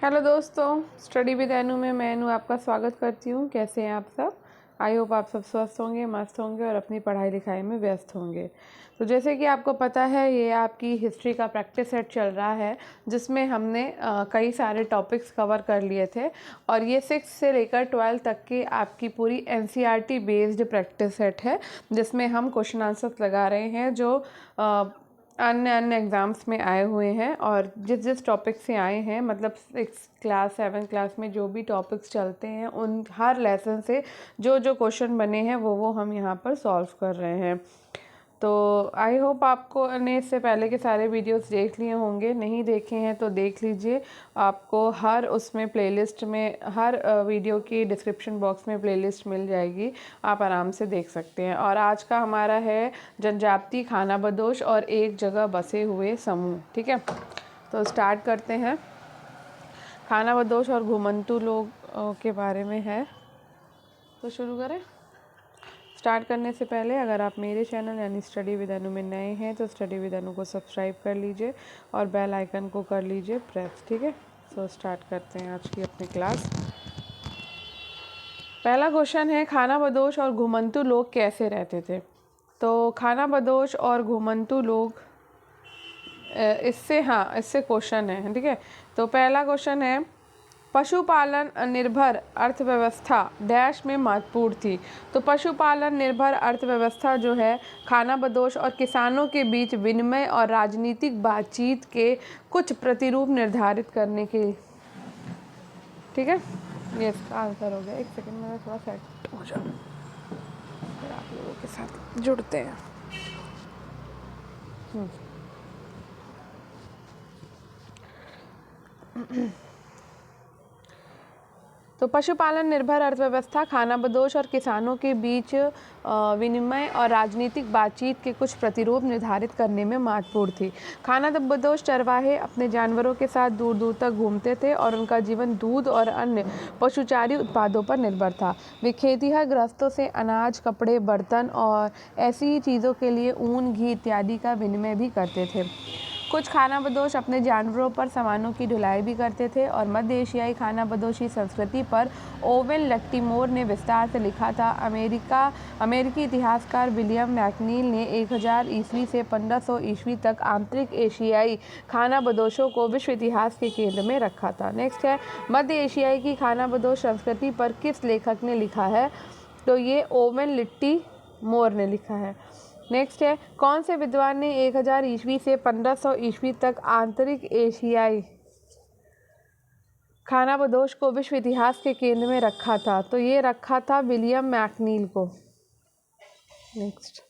Hello दोस्तों, study with एनु में मैं एनु आपका स्वागत करती हूँ। कैसे हैं आप सब? आई होप आप सब स्वस्थ होंगे, मस्त होंगे और अपनी पढ़ाई लिखाई में व्यस्त होंगे। तो जैसे कि आपको पता है, ये आपकी हिस्ट्री का प्रैक्टिस सेट चल रहा है, जिसमें हमने कई सारे टॉपिक्स कवर कर लिए थे और ये 6 से लेकर 12 तक की आपकी पूरी एनसीईआरटी बेस्ड प्रैक्टिस सेट है, जिसमें हम क्वेश्चन आंसर्स लगा रहे हैं जो अन्य अन्य एग्ज़ाम्स में आए हुए हैं और जिस जिस टॉपिक से आए हैं, मतलब 6 क्लास 7 क्लास में जो भी टॉपिक्स चलते हैं उन हर लेसन से जो जो क्वेश्चन बने हैं वो हम यहाँ पर सॉल्व कर रहे हैं। तो आई होप आपको ने इससे पहले के सारे वीडियोस देख लिए होंगे। नहीं देखे हैं तो देख लीजिए। आपको हर उसमें प्लेलिस्ट में हर वीडियो की डिस्क्रिप्शन बॉक्स में प्लेलिस्ट मिल जाएगी, आप आराम से देख सकते हैं। और आज का हमारा है जनजाति, खानाबदोश और एक जगह बसे हुए समूह। ठीक है, तो स्टार्ट करते हैं। खानाबदोश और घुमंतू लोग के बारे में है, तो शुरू करें। स्टार्ट करने से पहले अगर आप मेरे चैनल यानी स्टडी विद अनु में नए हैं तो स्टडी विद अनु को सब्सक्राइब कर लीजिए और बेल आइकन को कर लीजिए प्रेस। ठीक है, सो स्टार्ट करते हैं आज की अपनी क्लास। पहला क्वेश्चन है, खानाबदोश और घुमंतू लोग कैसे रहते थे? तो खानाबदोश और घुमंतू लोग इससे क्वेश्चन है। ठीक है, तो पहला क्वेश्चन है, पशुपालन निर्भर अर्थव्यवस्था डैश में महत्वपूर्ण थी। तो पशुपालन निर्भर अर्थव्यवस्था जो है खानाबदोश और किसानों के बीच विनिमय और राजनीतिक बातचीत के कुछ प्रतिरूप निर्धारित करने के। ठीक है, ये इसका आंसर हो गया। एक सेकंड में थोड़ा सेट हो जाऊँ, फिर आप लोगों के साथ जुड़ते हैं। तो पशुपालन निर्भर अर्थव्यवस्था खानाबदोश और किसानों के बीच विनिमय और राजनीतिक बातचीत के कुछ प्रतिरूप निर्धारित करने में महत्वपूर्ण थी। खानाबदोश चरवाहे अपने जानवरों के साथ दूर दूर तक घूमते थे और उनका जीवन दूध और अन्य पशुचारी उत्पादों पर निर्भर था। वे खेतिहर गृहस्थों से अनाज, कपड़े, बर्तन और ऐसी ही चीज़ों के लिए ऊन, घी इत्यादि का विनिमय भी करते थे। कुछ खानाबदोश अपने जानवरों पर सामानों की ढुलाई भी करते थे और मध्य एशियाई खानाबदोशी संस्कृति पर ओवेन लट्टीमोर ने विस्तार से लिखा था। अमेरिकी इतिहासकार विलियम मैकनील ने 1000 ईस्वी से 1500 ईस्वी तक आंतरिक एशियाई खानाबदोशों को विश्व इतिहास के केंद्र में रखा था। नेक्स्ट है, मध्य एशियाई की खानाबदोश संस्कृति पर किस लेखक ने लिखा है? तो ये ओवेन लट्टीमोर ने लिखा है। नेक्स्ट है, कौन से विद्वान ने 1000 ईस्वी से 1500 ईस्वी तक आंतरिक एशियाई खानाबदोश को विश्व इतिहास के केंद्र में रखा था? तो ये रखा था विलियम मैकनील को। नेक्स्ट,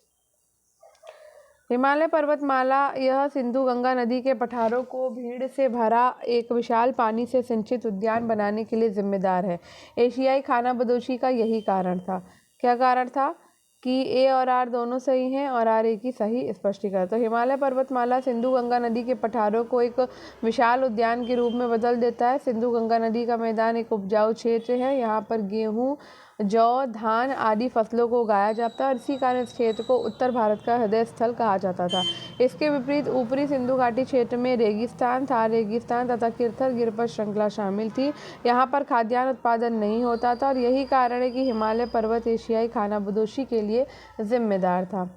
हिमालय पर्वतमाला यह सिंधु गंगा नदी के पठारों को भीड़ से भरा एक विशाल पानी से सिंचित उद्यान बनाने के लिए जिम्मेदार है। एशियाई खानाबदोशी का यही कारण था। क्या कारण था? कि ए और आर दोनों सही हैं और आर ए की सही स्पष्टीकरण। तो हिमालय पर्वतमाला सिंधु गंगा नदी के पठारों को एक विशाल उद्यान के रूप में बदल देता है। सिंधु गंगा नदी का मैदान एक उपजाऊ क्षेत्र है। यहाँ पर गेहूँ, जौ, धान आदि फसलों को उगाया जाता है और इसी कारण इस क्षेत्र को उत्तर भारत का हृदय स्थल कहा जाता था। इसके विपरीत ऊपरी सिंधु घाटी क्षेत्र में रेगिस्तान था। रेगिस्तान तथा किरथर गिरपथ श्रृंखला शामिल थी। यहाँ पर खाद्यान्न उत्पादन नहीं होता था और यही कारण है कि हिमालय पर्वत एशियाई खानाबदोशी के लिए जिम्मेदार था।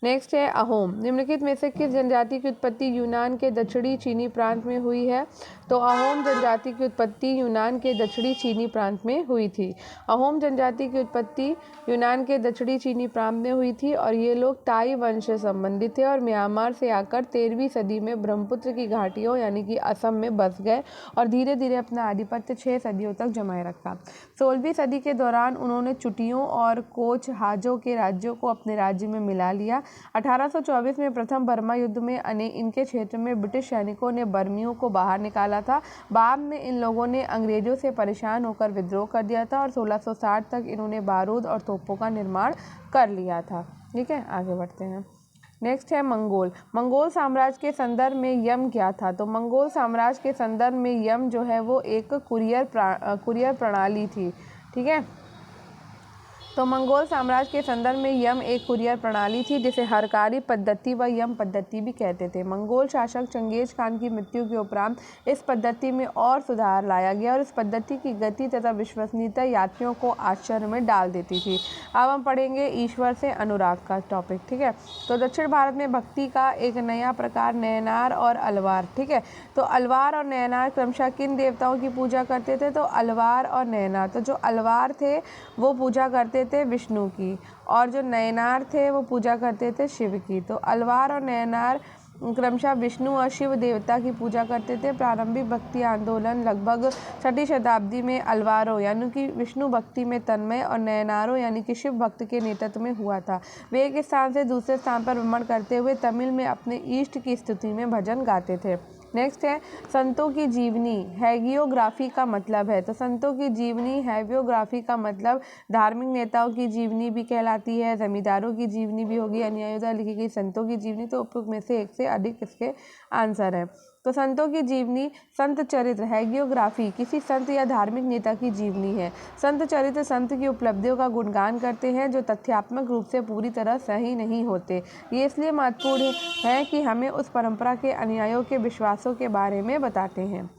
नेक्स्ट है, अहोम निम्नलिखित में से किस जनजाति की उत्पत्ति यूनान के दक्षिणी चीनी प्रांत में हुई है? तो अहोम जनजाति की उत्पत्ति यूनान के दक्षिणी चीनी प्रांत में हुई थी। अहोम जनजाति की उत्पत्ति यूनान के दक्षिणी चीनी प्रांत में हुई थी और ये लोग ताई वंश से संबंधित थे और म्यांमार से आकर 13वीं सदी में ब्रह्मपुत्र की घाटियों यानी कि असम में बस गए और धीरे धीरे अपना आधिपत्य 6 सदियों तक जमाए रखा। 16वीं सदी के दौरान उन्होंने चुटियों और कोच हाजों के राज्यों को अपने राज्य में मिला लिया। 1824 में प्रथम बर्मा युद्ध में इनके क्षेत्र में ब्रिटिश सैनिकों ने बर्मियों को बाहर निकाला था। बाद में इन लोगों ने अंग्रेजों से परेशान होकर विद्रोह कर दिया था और 1660 तक इन्होंने बारूद और तोपों का निर्माण कर लिया था। ठीक है, आगे बढ़ते हैं। नेक्स्ट है, मंगोल। मंगोल साम्राज्य के संदर्भ में यम क्या था? तो मंगोल साम्राज्य के संदर्भ में यम जो है वो एक कुरियर प्रणाली थी। ठीक है, तो मंगोल साम्राज्य के संदर्भ में यम एक कुरियर प्रणाली थी जिसे हरकारी पद्धति व यम पद्धति भी कहते थे। मंगोल शासक चंगेज खान की मृत्यु के उपरांत इस पद्धति में और सुधार लाया गया और इस पद्धति की गति तथा विश्वसनीयता यात्रियों को आश्चर्य में डाल देती थी। अब हम पढ़ेंगे ईश्वर से अनुराग का टॉपिक, ठीक है। तो दक्षिण भारत में भक्ति का एक नया प्रकार नयनार और अलवार, ठीक है। तो अलवार और नयनार क्रमशः किन देवताओं की पूजा करते थे? तो अलवार और नयनार, तो जो अलवार थे वो पूजा करते थे विष्णु की और जो नयनार थे वो पूजा करते थे शिव की। तो अलवार और नयनार क्रमशः विष्णु और शिव देवता की पूजा करते थे। प्रारंभिक भक्ति आंदोलन लगभग 6ठी शताब्दी में अलवारों यानी कि विष्णु भक्ति में तन्मय और नयनारों यानी कि शिव भक्त के नेतृत्व में हुआ था। वे एक स्थान से दूसरे स्थान पर भ्रमण करते हुए तमिल में अपने इष्ट की स्तुति में भजन गाते थे। नेक्स्ट है संतों की जीवनी हैगियोग्राफी का मतलब है। तो संतों की जीवनी हैगियोग्राफी का मतलब धार्मिक नेताओं की जीवनी भी कहलाती है, जमींदारों की जीवनी भी होगी। अन्यायों द्वारा लिखी गई संतों की जीवनी, तो उपयुक्त में से एक से अधिक इसके आंसर है। तो संतों की जीवनी संत चरित्र हैगियोग्राफी किसी संत या धार्मिक नेता की जीवनी है। संत चरित्र संत की उपलब्धियों का गुणगान करते हैं जो तथ्यात्मक रूप से पूरी तरह सही नहीं होते। ये इसलिए महत्वपूर्ण है कि हमें उस परंपरा के अनुयायियों के विश्वासों के बारे में बताते हैं।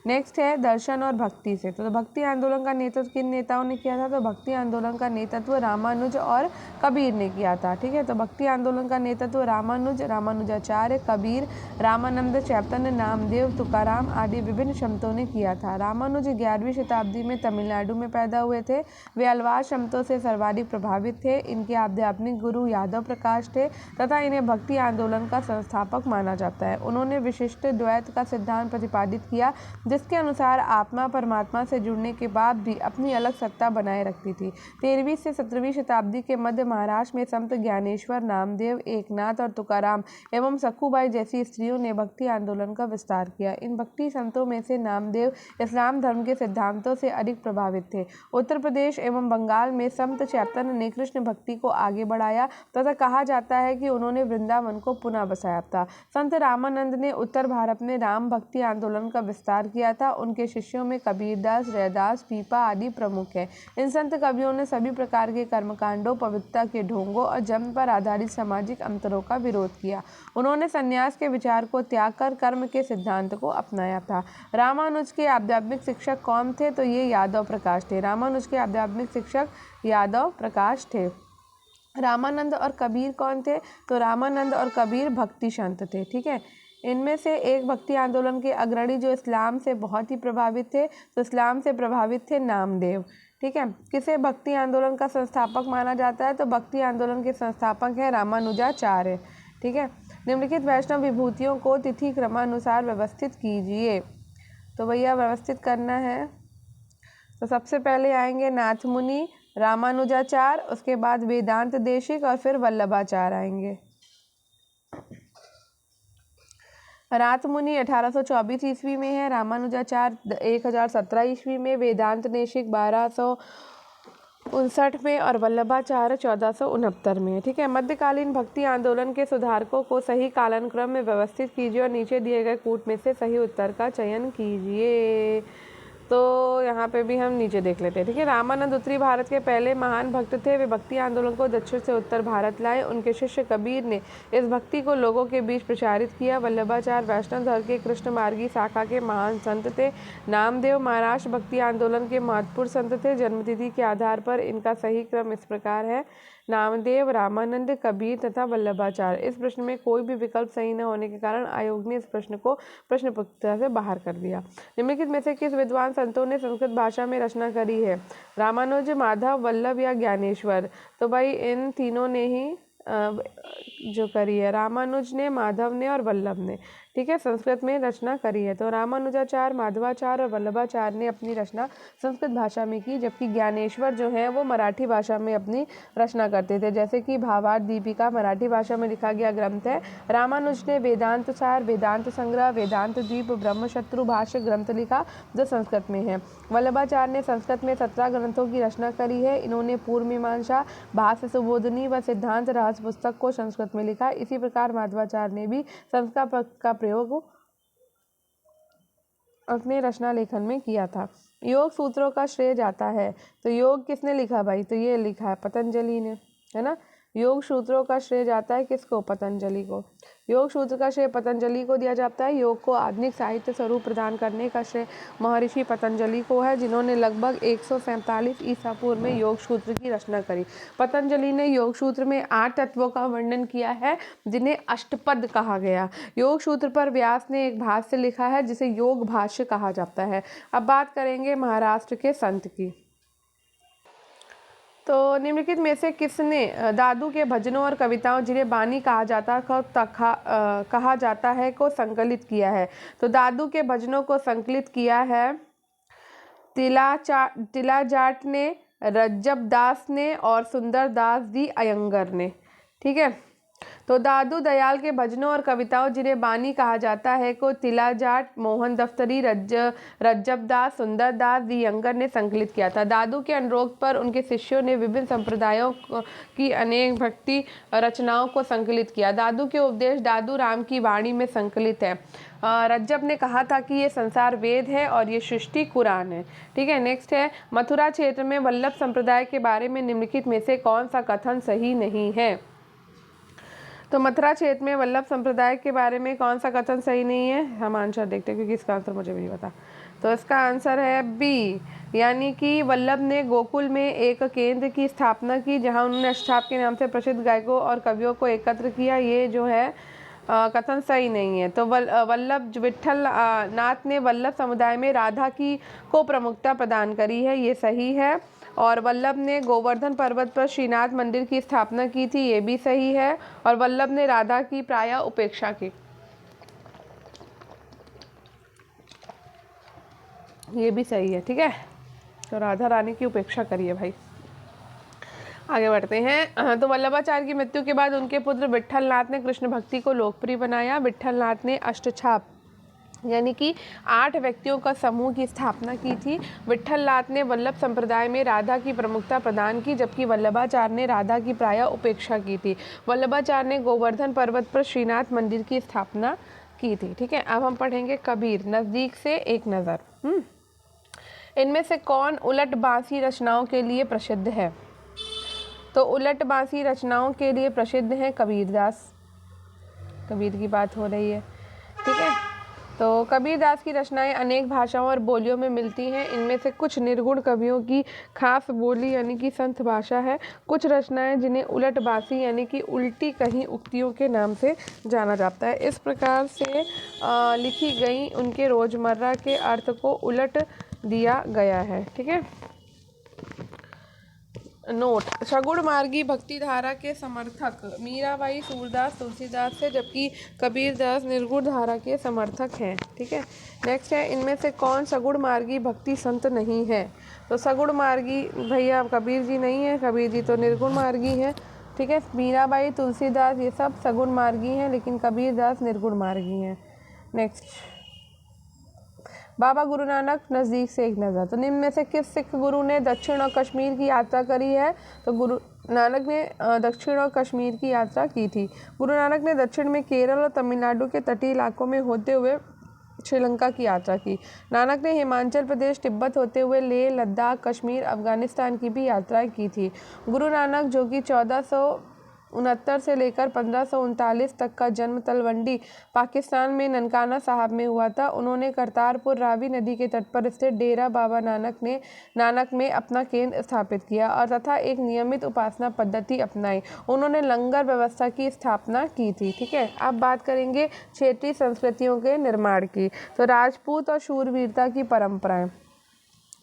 नेक्स्ट है दर्शन और भक्ति से। तो भक्ति आंदोलन का नेतृत्व किन नेताओं ने किया था? तो भक्ति आंदोलन का नेतृत्व रामानुज और कबीर ने किया था, ठीक है। तो भक्ति आंदोलन का नेतृत्व रामानुज, रामानुजाचार्य, कबीर, रामानंद, चैतन्य, नामदेव, तुकाराम आदि विभिन्न संतों ने किया था। रामानुज 11वीं शताब्दी में तमिलनाडु में पैदा हुए थे। वे अलवार संतों से सर्वाधिक प्रभावित थे। इनके आध्यात्मिक गुरु यादव प्रकाश थे तथा इन्हें भक्ति आंदोलन का संस्थापक माना जाता है। उन्होंने विशिष्ट द्वैत का सिद्धांत प्रतिपादित किया जिसके अनुसार आत्मा परमात्मा से जुड़ने के बाद भी अपनी अलग सत्ता बनाए रखती थी। 13वीं से 17वीं शताब्दी के मध्य महाराष्ट्र में संत ज्ञानेश्वर, नामदेव, एकनाथ और तुकाराम एवं सखुबाई जैसी स्त्रियों ने भक्ति आंदोलन का विस्तार किया। इन भक्ति संतों में से नामदेव इस्लाम धर्म के सिद्धांतों से अधिक प्रभावित थे। उत्तर प्रदेश एवं बंगाल में संत चैतन्य ने कृष्ण भक्ति को आगे बढ़ाया तथा कहा जाता है कि उन्होंने वृंदावन को पुनः बसाया था। संत रामानंद ने उत्तर भारत में राम भक्ति आंदोलन का विस्तार किया था। उनके शिष्यों में कबीरदास, रैदास, पीपा आदि प्रमुख हैं। इन संत कवियों ने सभी प्रकार के कर्मकांडों, पवित्रता के ढोंगों और जन्म पर आधारित सामाजिक अंतरों का विरोध किया। उन्होंने संन्यास के विचार को त्याग कर कर्म के सिद्धांत को अपनाया था। रामानुज के आध्यात्मिक शिक्षक कौन थे? तो ये यादव प्रकाश थे। रामानुज के आध्यात्मिक शिक्षक यादव प्रकाश थे। रामानंद और कबीर कौन थे? तो रामानंद और कबीर भक्ति संत थे, ठीक है। इनमें से एक भक्ति आंदोलन के अग्रणी जो इस्लाम से बहुत ही प्रभावित थे, तो इस्लाम से प्रभावित थे नामदेव, ठीक है। किसे भक्ति आंदोलन का संस्थापक माना जाता है? तो भक्ति आंदोलन के संस्थापक हैं रामानुजाचार्य, ठीक है। निम्नलिखित वैष्णव विभूतियों को तिथि क्रमानुसार व्यवस्थित कीजिए। तो भैया व्यवस्थित करना है तो सबसे पहले आएंगे नाथ मुनि, रामानुजाचार्य, उसके बाद वेदांत देशिक और फिर वल्लभाचार्य आएंगे। नाथ मुनि 1824 ईस्वी में है, रामानुजाचार्य 1017 ईस्वी में, वेदांत देशिक 1259 में और वल्लभाचार्य 1469 में, ठीक है। मध्यकालीन भक्ति आंदोलन के सुधारकों को सही कालानुक्रम में व्यवस्थित कीजिए और नीचे दिए गए कूट में से सही उत्तर का चयन कीजिए। तो यहाँ पे भी हम नीचे देख लेते हैं, ठीक है। रामानंद उत्तरी भारत के पहले महान भक्त थे। वे भक्ति आंदोलन को दक्षिण से उत्तर भारत लाए। उनके शिष्य कबीर ने इस भक्ति को लोगों के बीच प्रचारित किया। वल्लभाचार्य वैष्णव धर्म के कृष्ण मार्गी शाखा के महान संत थे। नामदेव महाराष्ट्र भक्ति आंदोलन के महत्वपूर्ण संत थे। जन्मतिथि के आधार पर इनका सही क्रम इस प्रकार है: नामदेव, रामानंद, कबीर तथा वल्लभाचार्य। इस प्रश्न में कोई भी विकल्प सही न होने के कारण आयोग ने इस प्रश्न को प्रश्न पत्रिका से बाहर कर दिया। निम्नलिखित में से किस विद्वान संतों ने संस्कृत भाषा में रचना करी है? रामानुज, माधव, वल्लभ या ज्ञानेश्वर? तो भाई इन तीनों ने ही जो करी है, रामानुज ने, माधव ने और वल्लभ ने, ठीक है, संस्कृत में रचना करी है। तो रामानुजाचार्य, माधवाचार्य और वल्लभाचार्य ने अपनी रचना संस्कृत भाषा में की, जबकि ज्ञानेश्वर जो है वो मराठी भाषा में अपनी रचना करते थे। जैसे कि भावार्थ दीपिका मराठी भाषा में लिखा गया ग्रंथ है। रामानुज ने वेदांत सार, वेदांत संग्रह, वेदांत द्वीप, ब्रह्मशत्रु भाष्य ग्रंथ लिखा जो संस्कृत में है। वल्लभाचार्य ने संस्कृत में 17 ग्रंथों की रचना करी है। इन्होंने पूर्व मीमांसा, भाष्य सुबोधनी व सिद्धांत रहस्य पुस्तक को संस्कृत में लिखा। इसी प्रकार माधवाचार्य ने भी संस्कृत का प्रयोग अपने रचना लेखन में किया था। योग सूत्रों का श्रेय जाता है, तो योग किसने लिखा भाई? तो ये लिखा है पतंजलि ने, है ना। योग सूत्रों का श्रेय जाता है किसको? पतंजलि को। योग सूत्र का श्रेय पतंजलि को दिया जाता है। योग को आधुनिक साहित्य स्वरूप प्रदान करने का श्रेय महर्षि पतंजलि को है, जिन्होंने लगभग 147 ईसा पूर्व में योग सूत्र की रचना करी। पतंजलि ने योग सूत्र में 8 तत्वों का वर्णन किया है, जिन्हें अष्टपद कहा गया। योग सूत्र पर व्यास ने एक भाष्य लिखा है, जिसे योग भाष्य कहा जाता है। अब बात करेंगे महाराष्ट्र के संत की। तो निम्नलिखित में से किसने दादू के भजनों और कविताओं, जिन्हें बानी कहा जाता है, को संकलित किया है? तो दादू के भजनों को संकलित किया है तिला जाट ने, रज्जब दास ने और सुंदर दास दी अयंगर ने। ठीक है, तो दादू दयाल के भजनों और कविताओं, जिन्हें बानी कहा जाता है, को तिला जाट, मोहन दफ्तरी, रज्जब दास, सुंदर दास दी अयंगर ने संकलित किया था। दादू के अनुरोध पर उनके शिष्यों ने विभिन्न संप्रदायों की अनेक भक्ति रचनाओं को संकलित किया। दादू के उपदेश दादू राम की वाणी में संकलित है। रज्जब ने कहा था कि ये संसार वेद है और ये सृष्टि कुरान है। ठीक है, नेक्स्ट है मथुरा क्षेत्र में वल्लभ संप्रदाय के बारे में निम्नलिखित में से कौन सा कथन सही नहीं है? तो मथुरा क्षेत्र में वल्लभ संप्रदाय के बारे में कौन सा कथन सही नहीं है? हम आंसर देखते हैं, क्योंकि इसका आंसर मुझे भी नहीं पता। तो इसका आंसर है बी, यानी कि वल्लभ ने गोकुल में एक केंद्र की स्थापना की, जहां उन्होंने अष्टाप के नाम से प्रसिद्ध गायकों और कवियों को एकत्र किया। ये जो है कथन सही नहीं है। तो वल्लभ विट्ठल नाथ ने वल्लभ समुदाय में राधा की को प्रमुखता प्रदान करी है, ये सही है। और वल्लभ ने गोवर्धन पर्वत पर श्रीनाथ मंदिर की स्थापना की थी, ये भी सही है। और वल्लभ ने राधा की प्रायः उपेक्षा की, ये भी सही है। ठीक है, तो राधा रानी की उपेक्षा करी है भाई। आगे बढ़ते हैं। तो वल्लभाचार्य की मृत्यु के बाद उनके पुत्र विट्ठल नाथ ने कृष्ण भक्ति को लोकप्रिय बनाया। विट्ठल नाथ ने अष्टछाप यानी कि 8 व्यक्तियों का समूह की स्थापना की थी। विट्ठल नाथ ने वल्लभ संप्रदाय में राधा की प्रमुखता प्रदान की, जबकि वल्लभाचार्य ने राधा की प्रायः उपेक्षा की थी। वल्लभाचार्य ने गोवर्धन पर्वत पर श्रीनाथ मंदिर की स्थापना की थी। ठीक है, अब हम पढ़ेंगे कबीर, नज़दीक से एक नज़र। इनमें से कौन उलट बांसी रचनाओं के लिए प्रसिद्ध है? तो उलट बांसी रचनाओं के लिए प्रसिद्ध हैं कबीरदास। कबीर की बात हो रही है। ठीक है, तो कबीरदास की रचनाएं अनेक भाषाओं और बोलियों में मिलती हैं। इनमें से कुछ निर्गुण कवियों की खास बोली यानी कि संत भाषा है। कुछ रचनाएं जिन्हें उलट बांसी यानी कि उल्टी कहीं उक्तियों के नाम से जाना जाता है। इस प्रकार से लिखी गई उनके रोजमर्रा के अर्थ को उलट दिया गया है। ठीक है, नोट, सगुण मार्गी भक्ति धारा के समर्थक मीराबाई सूरदास तुलसीदास से, जबकि कबीरदास निर्गुण धारा के समर्थक हैं। ठीक है, नेक्स्ट है इनमें से कौन सगुण मार्गी भक्ति संत नहीं है? तो सगुण मार्गी भैया कबीर जी नहीं है, कबीर जी तो निर्गुण मार्गी है। ठीक है, मीराबाई तुलसीदास ये सब सगुण मार्गी हैं, लेकिन कबीरदास निर्गुण मार्गी हैं। नेक्स्ट, बाबा गुरु नानक, नज़दीक से एक नज़र। तो निम्न में से किस सिख गुरु ने दक्षिण और कश्मीर की यात्रा करी है? तो गुरु नानक ने दक्षिण और कश्मीर की यात्रा की थी। गुरु नानक ने दक्षिण में केरल और तमिलनाडु के तटीय इलाकों में होते हुए श्रीलंका की यात्रा की। नानक ने हिमाचल प्रदेश, तिब्बत होते हुए लेह, लद्दाख, कश्मीर, अफगानिस्तान की भी यात्राएं की थी। गुरु नानक, जो कि 1469 से लेकर 1539 तक का जन्म तलवंडी पाकिस्तान में ननकाना साहब में हुआ था, उन्होंने करतारपुर रावी नदी के तट पर स्थित डेरा बाबा नानक में अपना केंद्र स्थापित किया और तथा एक नियमित उपासना पद्धति अपनाई। उन्होंने लंगर व्यवस्था की स्थापना की थी। ठीक है, अब बात करेंगे क्षेत्रीय संस्कृतियों के निर्माण की। तो राजपूत और शूरवीरता की परंपराएं,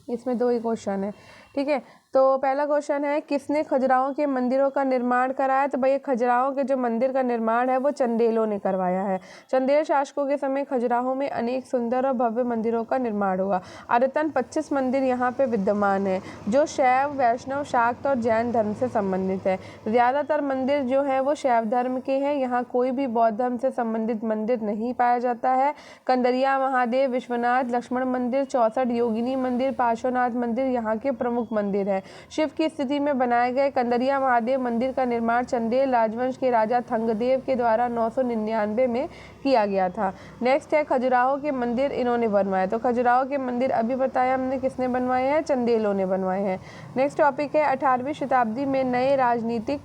इसमें 2 ही क्वेश्चन है। ठीक है, तो पहला क्वेश्चन है किसने खजुराहो के मंदिरों का निर्माण कराया? तो भैया खजुराहो के जो मंदिर का निर्माण है वो चंदेलों ने करवाया है। चंदेल शासकों के समय खजुराहो में अनेक सुंदर और भव्य मंदिरों का निर्माण हुआ। अधिकतम 25 मंदिर यहाँ पे विद्यमान है, जो शैव, वैष्णव, शाक्त और जैन धर्म से संबंधित है। ज़्यादातर मंदिर जो है वो शैव धर्म के हैं। यहाँ कोई भी बौद्ध धर्म से संबंधित मंदिर नहीं पाया जाता है। कंदरिया महादेव, विश्वनाथ, लक्ष्मण मंदिर, 64 योगिनी मंदिर, पार्श्वनाथ मंदिर यहाँ के प्रमुख प्रमुख मंदिर है। शिव की स्थिति में बनाए गए कंदरिया महादेव मंदिर का निर्माण चंदेल राजवंश के राजा थंगदेव के द्वारा 999 में किया गया था। नेक्स्ट है खजुराहो के मंदिर इन्होंने बनवाए। तो खजुराहो के मंदिर अभी बताया हमने किसने बनवाए हैं, चंदेलों ने बनवाए हैं। नेक्स्ट टॉपिक है 18वीं शताब्दी में नए राजनीतिक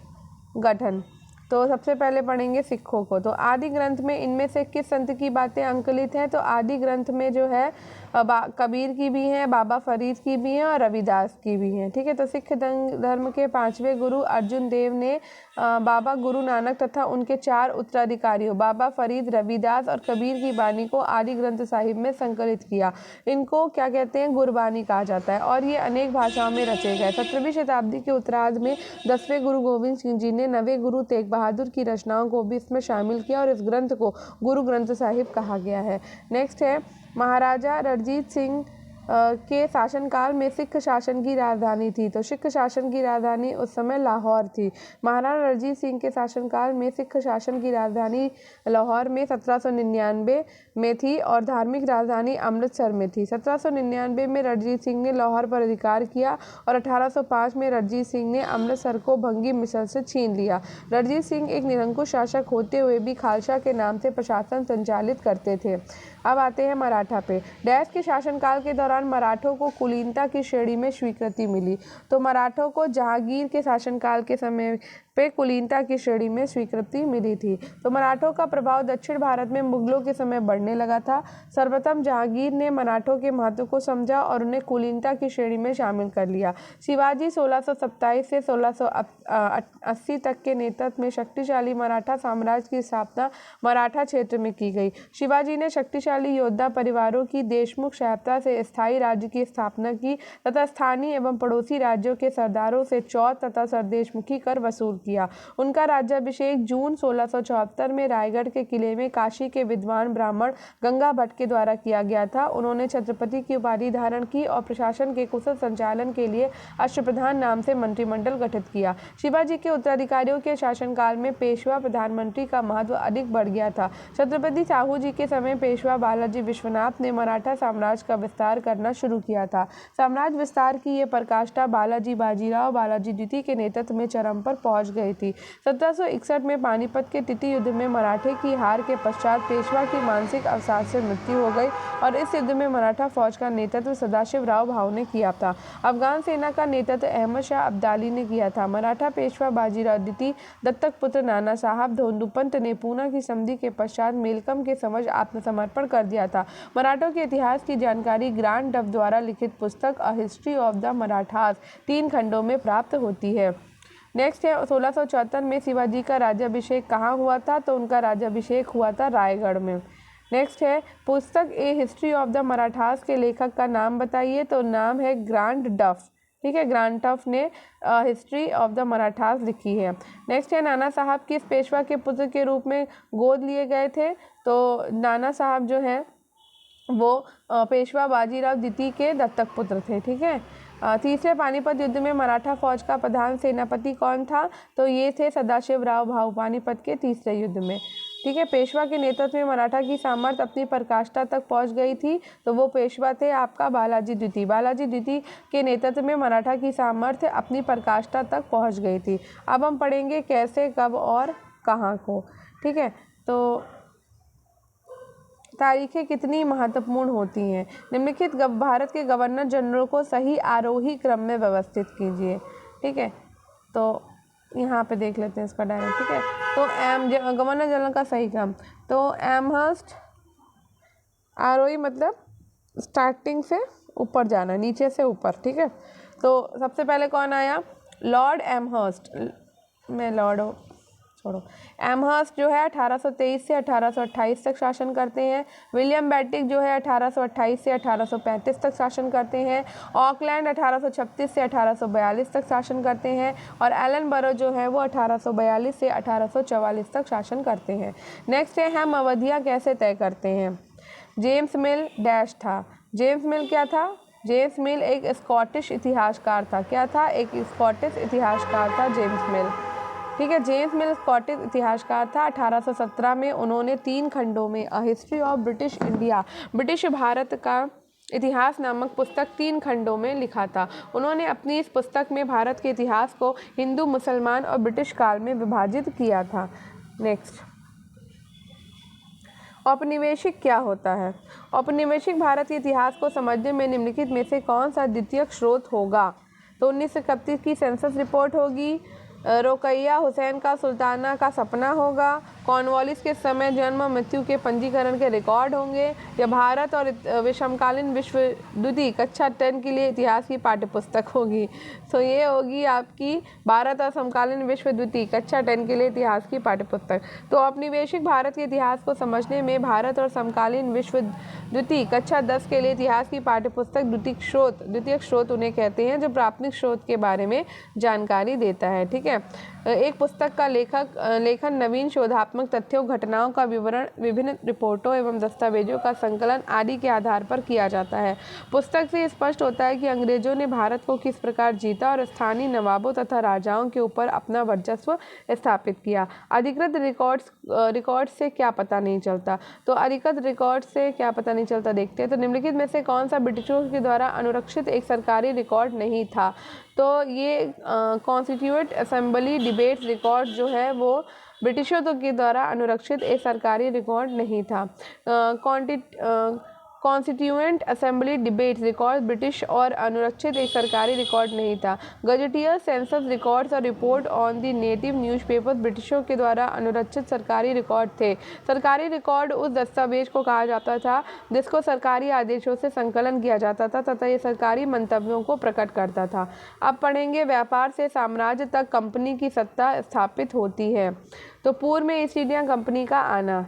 गठन। तो सबसे पहले पढ़ेंगे सिखों को। तो आदि ग्रंथ में इनमें से किस संत की बातें अंकलित हैं? तो आदि ग्रंथ में जो है कबीर की भी हैं, बाबा फरीद की भी हैं और रविदास की भी हैं। ठीक है, तो सिख धर्म के 5वें गुरु अर्जुन देव ने बाबा गुरु नानक तथा उनके 4 उत्तराधिकारियों बाबा फरीद, रविदास और कबीर की बानी को आदि ग्रंथ साहिब में संकलित किया। इनको क्या कहते हैं, गुरबानी कहा जाता है और ये अनेक भाषाओं में रचे गए। 17वीं शताब्दी के उत्तरार्ध में 10वें गुरु गोविंद सिंह जी ने 9वें गुरु तेग बहादुर की रचनाओं को भी इसमें शामिल किया और इस ग्रंथ को गुरु ग्रंथ साहिब कहा गया है। नेक्स्ट है महाराजा रणजीत सिंह के शासनकाल में सिख शासन की राजधानी थी। तो सिख शासन की राजधानी उस समय लाहौर थी। महाराजा रणजीत सिंह के शासनकाल में सिख शासन की राजधानी लाहौर में 1799 में थी और धार्मिक राजधानी अमृतसर में थी। 1799 में रणजीत सिंह ने लाहौर पर अधिकार किया और 1805 में रणजीत सिंह ने अमृतसर को भंगी मिसल से छीन लिया। रणजीत सिंह एक निरंकुश शासक होते हुए भी खालसा के नाम से प्रशासन संचालित करते थे। अब आते हैं मराठा पे। डैश के शासनकाल के दौरान मराठों को कुलीनता की श्रेणी में स्वीकृति मिली। तो मराठों को जहांगीर के शासनकाल के समय पे कुलीनता की श्रेणी में स्वीकृति मिली थी। तो मराठों का प्रभाव दक्षिण भारत में मुगलों के समय बढ़ने लगा था। सर्वप्रथम जहांगीर ने मराठों के महत्व को समझा और उन्हें कुलीनता की श्रेणी में शामिल कर लिया। शिवाजी 1627 से 1680 तक के नेतृत्व में शक्तिशाली मराठा साम्राज्य की स्थापना मराठा क्षेत्र में की गई। शिवाजी ने शक्तिशाली योद्धा परिवारों की देशमुख सहायता से स्थायी राज्य की स्थापना की तथा स्थानीय एवं पड़ोसी राज्यों के सरदारों से चौथ तथा सरदेशमुखी कर वसूल किया। उनका राज्याभिषेक जून 1674 में रायगढ़ के किले में काशी के विद्वान ब्राह्मण गंगा भट्ट के द्वारा किया गया था। उन्होंने छत्रपति की उपाधि धारण की और प्रशासन के कुशल संचालन के लिए अष्टप्रधान नाम से मंत्रिमंडल गठित किया। शिवाजी के उत्तराधिकारियों के शासनकाल में पेशवा प्रधानमंत्री का महत्व अधिक बढ़ गया था। छत्रपति साहू जी के समय पेशवा बालाजी विश्वनाथ ने मराठा साम्राज्य का विस्तार करना शुरू किया था। साम्राज्य विस्तार की ये पराकाष्ठा बालाजी बाजीराव बालाजी द्वितीय के नेतृत्व में चरम पर पहुंच गई थी। 1761 में पानीपत के टिटी युद्ध में मराठे की हार के पश्चात पेशवा की मानसिक अवसाद से मृत्यु हो गई और इस युद्ध में मराठा फौज का नेतृत्व सदाशिव राव भाऊ ने किया था। अफगान सेना का नेतृत्व अहमद शाह अब्दाली ने किया था। मराठा पेशवा बाजीराव द्वितीय दत्तक पुत्र नाना साहब धोंडुपंत ने पूना की संधि के पश्चात मेलकम के समझ आत्मसमर्पण कर दिया था। मराठों के इतिहास की जानकारी ग्रांड डफ द्वारा लिखित पुस्तक a history of the Marathas 3 खंडों में प्राप्त होती है। नेक्स्ट है 1674 में शिवाजी का राज्याभिषेक कहाँ हुआ था? तो उनका राज्याभिषेक हुआ था रायगढ़ में। नेक्स्ट है पुस्तक ए हिस्ट्री ऑफ द मराठास के लेखक का नाम बताइए। तो नाम है ग्रांड डफ। ठीक है, ग्रांड डफ ने हिस्ट्री ऑफ द मराठास लिखी है। नेक्स्ट है नाना साहब किस पेशवा के पुत्र के रूप में गोद लिए गए थे? तो नाना साहब जो है वो पेशवा बाजीराव द्वितीय के दत्तक पुत्र थे। ठीक है, तीसरे पानीपत युद्ध में मराठा फौज का प्रधान सेनापति कौन था? तो ये थे सदाशिव राव भाऊ पानीपत के तीसरे युद्ध में। ठीक है, पेशवा के नेतृत्व में मराठा की सामर्थ्य अपनी पराकाष्ठा तक पहुंच गई थी। तो वो पेशवा थे आपका बालाजी द्वितीय। बालाजी द्वितीय के नेतृत्व में मराठा की सामर्थ्य अपनी पराकाष्ठा तक पहुंच गई थी। अब हम पढ़ेंगे कैसे, कब और कहाँ को। ठीक है, तो तारीखें कितनी महत्वपूर्ण होती हैं। निम्नलिखित भारत के गवर्नर जनरल को सही आरोही क्रम में व्यवस्थित कीजिए। ठीक है, तो यहाँ पे देख लेते हैं इसका डायरेक्ट। ठीक है, तो गवर्नर जनरल का सही क्रम, तो एमहर्स्ट आरोही मतलब स्टार्टिंग से ऊपर जाना, नीचे से ऊपर। ठीक है, तो सबसे पहले कौन आया? Lord Amherst. मैं लॉर्ड छोड़ो, एमहर्स्ट जो है 1823 से 1828 तक शासन करते हैं। विलियम बेटिक जो है 1828 से 1835 तक शासन करते हैं। ऑकलैंड 1836 से 1842 तक शासन करते हैं और एलन बरो जो है वो 1842 से 1844 तक शासन करते हैं। नेक्स्ट है हम अवधियाँ कैसे तय करते हैं। जेम्स मिल डैश था। जेम्स मिल क्या था? जेम्स मिल एक स्कॉटिश इतिहासकार था। क्या था? एक स्कॉटिश इतिहासकार था जेम्स मिल। ठीक है, जेम्स मिल स्कॉटिश इतिहासकार था। 1817 में उन्होंने 3 खंडों में a history of British India, British Bharat का इतिहास नामक पुस्तक 3 खंडों में लिखा था। उन्होंने अपनी इस पुस्तक में भारत के इतिहास को हिंदू, मुसलमान और ब्रिटिश काल में विभाजित किया था। नेक्स्ट, औपनिवेशिक क्या होता है? औपनिवेशिक भारत के इतिहास को समझने में निम्नलिखित में से कौन सा द्वितीयक स्रोत होगा? तो 1931 की सेंसस रिपोर्ट होगी, रोकैया हुसैन का सुल्ताना का सपना होगा, कॉर्नवालिस के समय जन्म और मृत्यु के पंजीकरण के रिकॉर्ड होंगे, या भारत और समकालीन विश्व द्वितीय कक्षा 10 के लिए इतिहास की पाठ्यपुस्तक होगी। तो ये होगी आपकी भारत और समकालीन विश्व द्वितीय कक्षा 10 के लिए इतिहास की पाठ्यपुस्तक। तो औपनिवेशिक भारत के इतिहास को समझने में भारत और समकालीन विश्व द्वितीय कक्षा 10 के लिए इतिहास की पाठ्यपुस्तक द्वितीयक स्रोत उन्हें कहते हैं, जो प्राथमिक स्रोत के बारे में जानकारी देता है। ठीक है, एक पुस्तक का लेखन नवीन शोधात्मक तथ्यों, घटनाओं का विवरण, विभिन्न रिपोर्टों एवं दस्तावेजों का संकलन आदि के आधार पर किया जाता है। पुस्तक से स्पष्ट होता है कि अंग्रेजों ने भारत को किस प्रकार जीता और स्थानीय नवाबों तथा राजाओं के ऊपर अपना वर्चस्व स्थापित किया। अधिकृत रिकॉर्ड से क्या पता नहीं चलता? तो अधिकृत रिकॉर्ड से क्या पता नहीं चलता, देखते हैं। तो निम्नलिखित में से कौन सा ब्रिटिशों के द्वारा अनुरक्षित एक सरकारी रिकॉर्ड नहीं था? तो ये कॉन्स्टिट्यूएंट असेंबली डिबेट रिकॉर्ड जो है वो ब्रिटिशों के द्वारा अनुरक्षित एक सरकारी रिकॉर्ड नहीं था। Constituent assembly debate record British और अनुरक्षित एक सरकारी रिकॉर्ड नहीं था। गजेटियर सेंसस रिकॉर्ड्स और report on the native newspaper ब्रिटिशों के द्वारा अनुरक्षित सरकारी रिकॉर्ड थे। सरकारी रिकॉर्ड उस दस्तावेज को कहा जाता था जिसको सरकारी आदेशों से संकलन किया जाता था तथा ये सरकारी मंतव्यों को प्रकट करता था। अब पढ़ेंगे व्यापार से साम्राज्य तक कंपनी की सत्ता स्थापित होती है। तो पूर्व में ईस्ट इंडिया कंपनी का आना।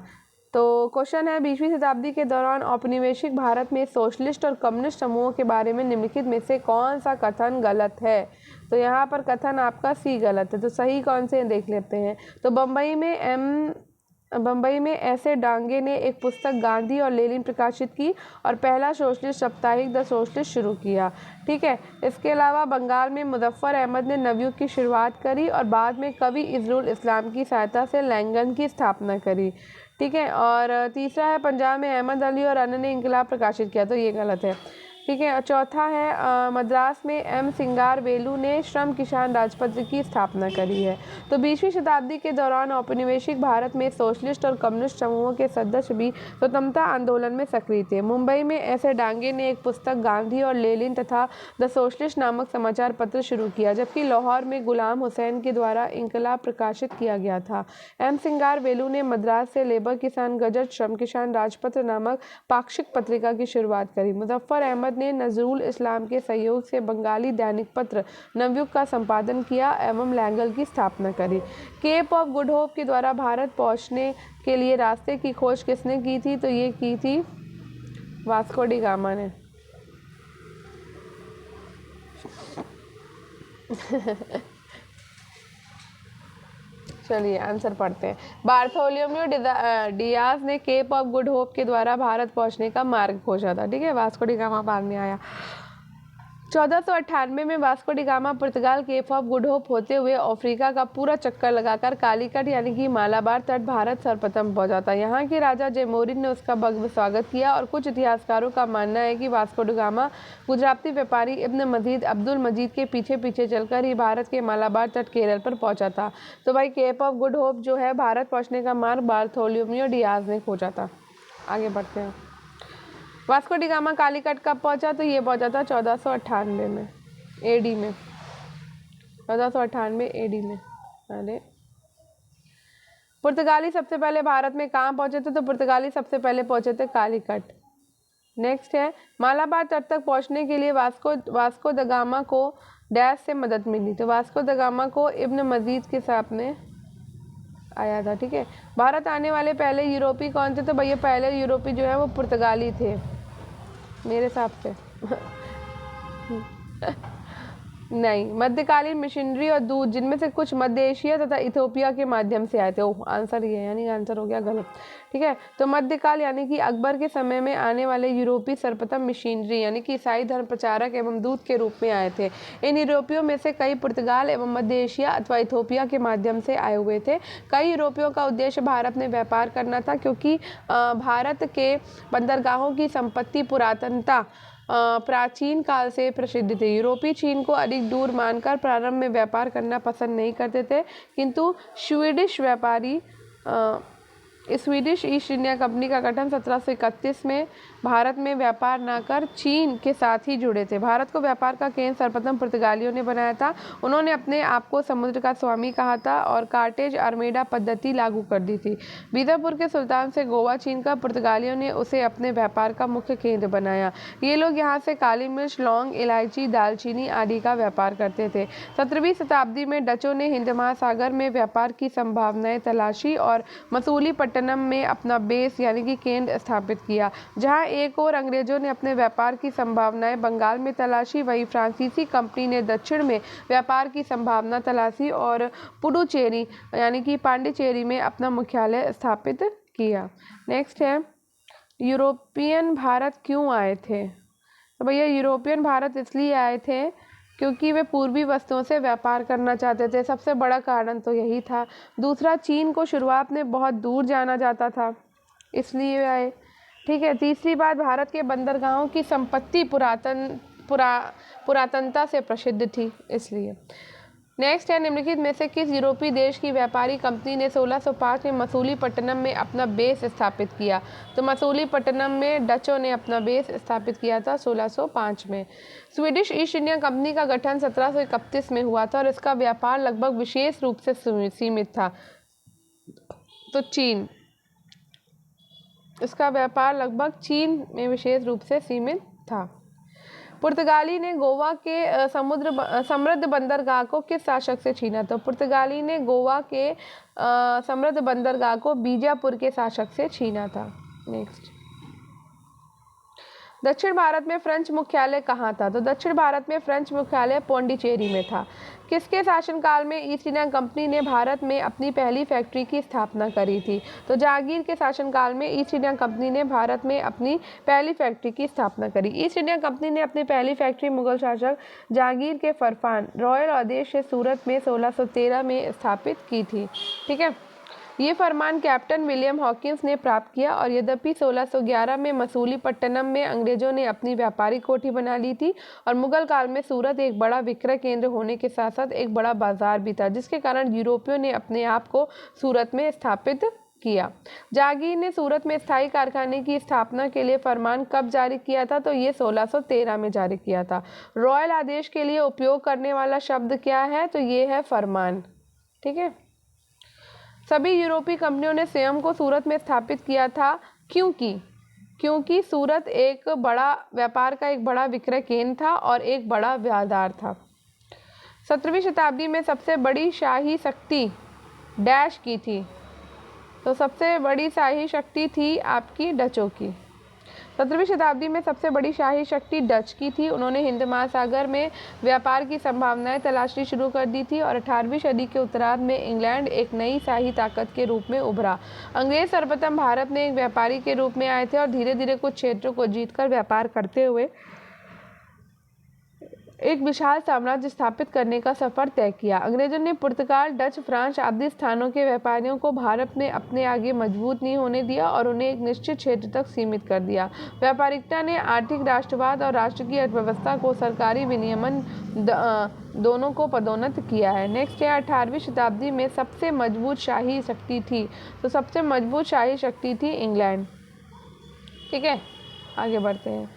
तो क्वेश्चन है, 20वीं शताब्दी के दौरान औपनिवेशिक भारत में सोशलिस्ट और कम्युनिस्ट समूहों के बारे में निम्नलिखित में से कौन सा कथन गलत है? तो यहाँ पर कथन आपका सी गलत है। तो सही कौन से देख लेते हैं। तो बम्बई में ऐसे डांगे ने एक पुस्तक गांधी और लेनिन प्रकाशित की और पहला सोशलिस्ट साप्ताहिक द सोशलिस्ट शुरू किया। ठीक है, इसके अलावा बंगाल में मुजफ्फर अहमद ने नवयुग की शुरुआत करी और बाद में कवि इजरुल इस्लाम की सहायता से लैंगन की स्थापना करी। ठीक है, और तीसरा है पंजाब में अहमद अली और अन्य ने इनकलाब प्रकाशित किया। तो ये गलत है। ठीक है, और चौथा है मद्रास में एम सिंगारवेलु ने श्रम किसान राजपत्र की स्थापना करी है। तो 20वीं शताब्दी के दौरान औपनिवेशिक भारत में सोशलिस्ट और कम्युनिस्ट समूहों के सदस्य भी स्वतंत्रता आंदोलन में सक्रिय थे। मुंबई में ऐसे डांगे ने एक पुस्तक गांधी और लेनिन तथा द सोशलिस्ट नामक समाचार पत्र शुरू किया, जबकि लाहौर में गुलाम हुसैन के द्वारा इनकलाब प्रकाशित किया गया था। एम सिंगारवेलु ने मद्रास से लेबर किसान गजट, श्रम किसान राजपत्र नामक पाक्षिक पत्रिका की शुरुआत करी। मुजफ्फर अहमद ने नजरुल इस्लाम के सहयोग से बंगाली दैनिक पत्र नवयुग का संपादन किया एवं लैंगल की स्थापना करी। केप ऑफ गुड होप के द्वारा भारत पहुंचने के लिए रास्ते की खोज किसने की थी? तो ये की थी वास्को डी गामा ने। चलिए आंसर पढ़ते हैं। बार्थोलोम्यू डियाज ने केप ऑफ गुड होप के द्वारा भारत पहुंचने का मार्ग खोजा था। ठीक है, वास्को डी गामा बाद में आया। 1498 में वास्को डी गामा पुर्तगाल केप ऑफ गुड होप होते हुए अफ्रीका का पूरा चक्कर लगाकर कालीकट यानी कि मालाबार तट भारत सर्वप्रथम पहुंचा था। यहाँ के राजा जयमोरिन ने उसका भव्य स्वागत किया और कुछ इतिहासकारों का मानना है कि वास्को डी गामा गुजराती व्यापारी इब्न मजीद अब्दुल मजीद के पीछे पीछे चलकर ही भारत के मालाबार तट केरल पर पहुंचा था। तो भाई केप ऑफ गुड होप जो है भारत पहुँचने का मार्ग बार्थोलोम्यू डियाज ने खोजा था। आगे बढ़ते हैं। वास्को डी गामा कालीकट कब पहुंचा? तो ये पहुंचा था 1498 में एडी में। 1498 एडी में। अरे पुर्तगाली सबसे पहले भारत में कहाँ पहुंचे थे? तो पुर्तगाली सबसे पहले पहुंचे थे कालीकट। नेक्स्ट है मालाबार तट तक पहुंचने के लिए वास्को द गामा को डैश से मदद मिली। तो वास्को द गामा को इब्न मजीद के साथ में आया था। ठीक है, भारत आने वाले पहले यूरोपी कौन थे? तो भैया पहले यूरोपी जो है वो पुर्तगाली थे मेरे हिसाब से। नहीं, मध्यकालीन मिशनरी और दूत जिनमें से कुछ मध्य एशिया तथा इथोपिया के माध्यम से आए थे। ओह, आंसर ये है, यानी आंसर हो गया गलत। ठीक है, तो मध्यकाल यानी कि अकबर के समय में आने वाले यूरोपीय सर्वप्रथम मिशनरी यानी कि ईसाई धर्म प्रचारक एवं दूत के रूप में आए थे। इन यूरोपियों में से कई पुर्तगाल एवं मध्य एशिया अथवा इथोपिया के माध्यम से आए हुए थे। कई यूरोपियों का उद्देश्य भारत में व्यापार करना था, क्योंकि भारत के बंदरगाहों की संपत्ति पुरातनता प्राचीन काल से प्रसिद्ध थे। यूरोपीय चीन को अधिक दूर मानकर प्रारंभ में व्यापार करना पसंद नहीं करते थे, किंतु स्वीडिश व्यापारी स्वीडिश ईस्ट इंडिया कंपनी का गठन 1731 में भारत में व्यापार न कर चीन के साथ ही जुड़े थे। भारत को व्यापार का केंद्र सर्वप्रथम पुर्तगालियों ने बनाया था। उन्होंने अपने आप को समुद्र का स्वामी कहा था और कार्टेज आर्मेडा पद्धति लागू कर दी थी। बीजापुर के सुल्तान से गोवा चीन का पुर्तगालियों ने उसे अपने व्यापार का मुख्य केंद्र बनाया। ये लोग यहाँ से काली मिर्च, लौंग, इलायची, दालचीनी आदि का व्यापार करते थे। 17वीं शताब्दी में डचों ने हिंद महासागर में व्यापार की संभावनाएं तलाशी और मसूलीपट्टनम में अपना बेस यानी कि केंद्र स्थापित किया। जहां एक और अंग्रेजों ने अपने व्यापार की संभावनाएं बंगाल में तलाशी, वहीं फ्रांसीसी कंपनी ने दक्षिण में व्यापार की संभावना तलाशी और पुडुचेरी यानी कि पांडिचेरी में अपना मुख्यालय स्थापित किया। नेक्स्ट है, यूरोपियन भारत क्यों आए थे? तो भैया यूरोपियन भारत इसलिए आए थे क्योंकि वे पूर्वी वस्तुओं से व्यापार करना चाहते थे। सबसे बड़ा कारण तो यही था। दूसरा, चीन को शुरुआत में बहुत दूर जाना जाता था, इसलिए आए। ठीक है, तीसरी बात, भारत के बंदरगाहों की संपत्ति पुरातनता से प्रसिद्ध थी, इसलिए। नेक्स्ट है, निम्नलिखित में से किस यूरोपीय देश की व्यापारी कंपनी ने 1605 में मसूलीपट्टनम में अपना बेस स्थापित किया? तो मसूलीपट्टनम में डचों ने अपना बेस स्थापित किया था 1605 में। स्वीडिश ईस्ट इंडिया कंपनी का गठन 1731 में हुआ था और इसका व्यापार लगभग विशेष रूप से सीमित था। तो चीन, इसका व्यापार लगभग चीन में विशेष रूप से सीमित था। पुर्तगाली ने गोवा के समृद्ध बंदरगाह को किस शासक से छीना? तो पुर्तगाली ने गोवा के समृद्ध बंदरगाह को बीजापुर के शासक से छीना था। नेक्स्ट, दक्षिण भारत में फ्रेंच मुख्यालय कहाँ था? तो दक्षिण भारत में फ्रेंच मुख्यालय पौंडीचेरी में था। किसके शासनकाल में ईस्ट इंडिया कंपनी ने भारत में अपनी पहली फैक्ट्री की स्थापना करी थी? तो जहांगीर के शासनकाल में ईस्ट इंडिया कंपनी ने भारत में अपनी पहली फैक्ट्री की स्थापना करी। ईस्ट इंडिया कंपनी ने अपनी पहली फैक्ट्री मुगल शासक जहांगीर के फरमान रॉयल आदेश से सूरत में 1613 में स्थापित की थी। ठीक है, ये फरमान कैप्टन विलियम हॉकिंस ने प्राप्त किया और यद्यपि 1611 में मसूलीपट्टनम में अंग्रेजों ने अपनी व्यापारिक कोठी बना ली थी और मुगल काल में सूरत एक बड़ा विक्रय केंद्र होने के साथ साथ एक बड़ा बाजार भी था, जिसके कारण यूरोपियों ने अपने आप को सूरत में स्थापित किया। जहांगीर ने सूरत में स्थायी कारखाने की स्थापना के लिए फरमान कब जारी किया था? तो ये 1613 में जारी किया था। रॉयल आदेश के लिए उपयोग करने वाला शब्द क्या है? तो ये है फरमान। ठीक है, सभी यूरोपीय कंपनियों ने स्वयं को सूरत में स्थापित किया था, क्योंकि सूरत एक बड़ा व्यापार का एक बड़ा विक्रय केंद्र था और एक बड़ा बाजार था। 17वीं शताब्दी में सबसे बड़ी शाही शक्ति डैश की थी? तो सबसे बड़ी शाही शक्ति थी आपकी डचों की। 17वीं शताब्दी में सबसे बड़ी शाही शक्ति डच की थी। उन्होंने हिंद महासागर में व्यापार की संभावनाएं तलाशनी शुरू कर दी थी और 18वीं सदी के उत्तरार्ध में इंग्लैंड एक नई शाही ताकत के रूप में उभरा। अंग्रेज सर्वप्रथम भारत में एक व्यापारी के रूप में आए थे और धीरे धीरे कुछ क्षेत्रों को जीतकर व्यापार करते हुए एक विशाल साम्राज्य स्थापित करने का सफर तय किया। अंग्रेजों ने पुर्तगाल, डच, फ्रांस आदि स्थानों के व्यापारियों को भारत में अपने आगे मजबूत नहीं होने दिया और उन्हें एक निश्चित क्षेत्र तक सीमित कर दिया। व्यापारिकता ने आर्थिक राष्ट्रवाद और राष्ट्र की अर्थव्यवस्था को सरकारी विनियमन दोनों को पदोन्नत किया है। नेक्स्ट है, 18वीं शताब्दी में सबसे मजबूत शाही शक्ति थी? तो सबसे मजबूत शाही शक्ति थी इंग्लैंड। ठीक है, आगे बढ़ते हैं।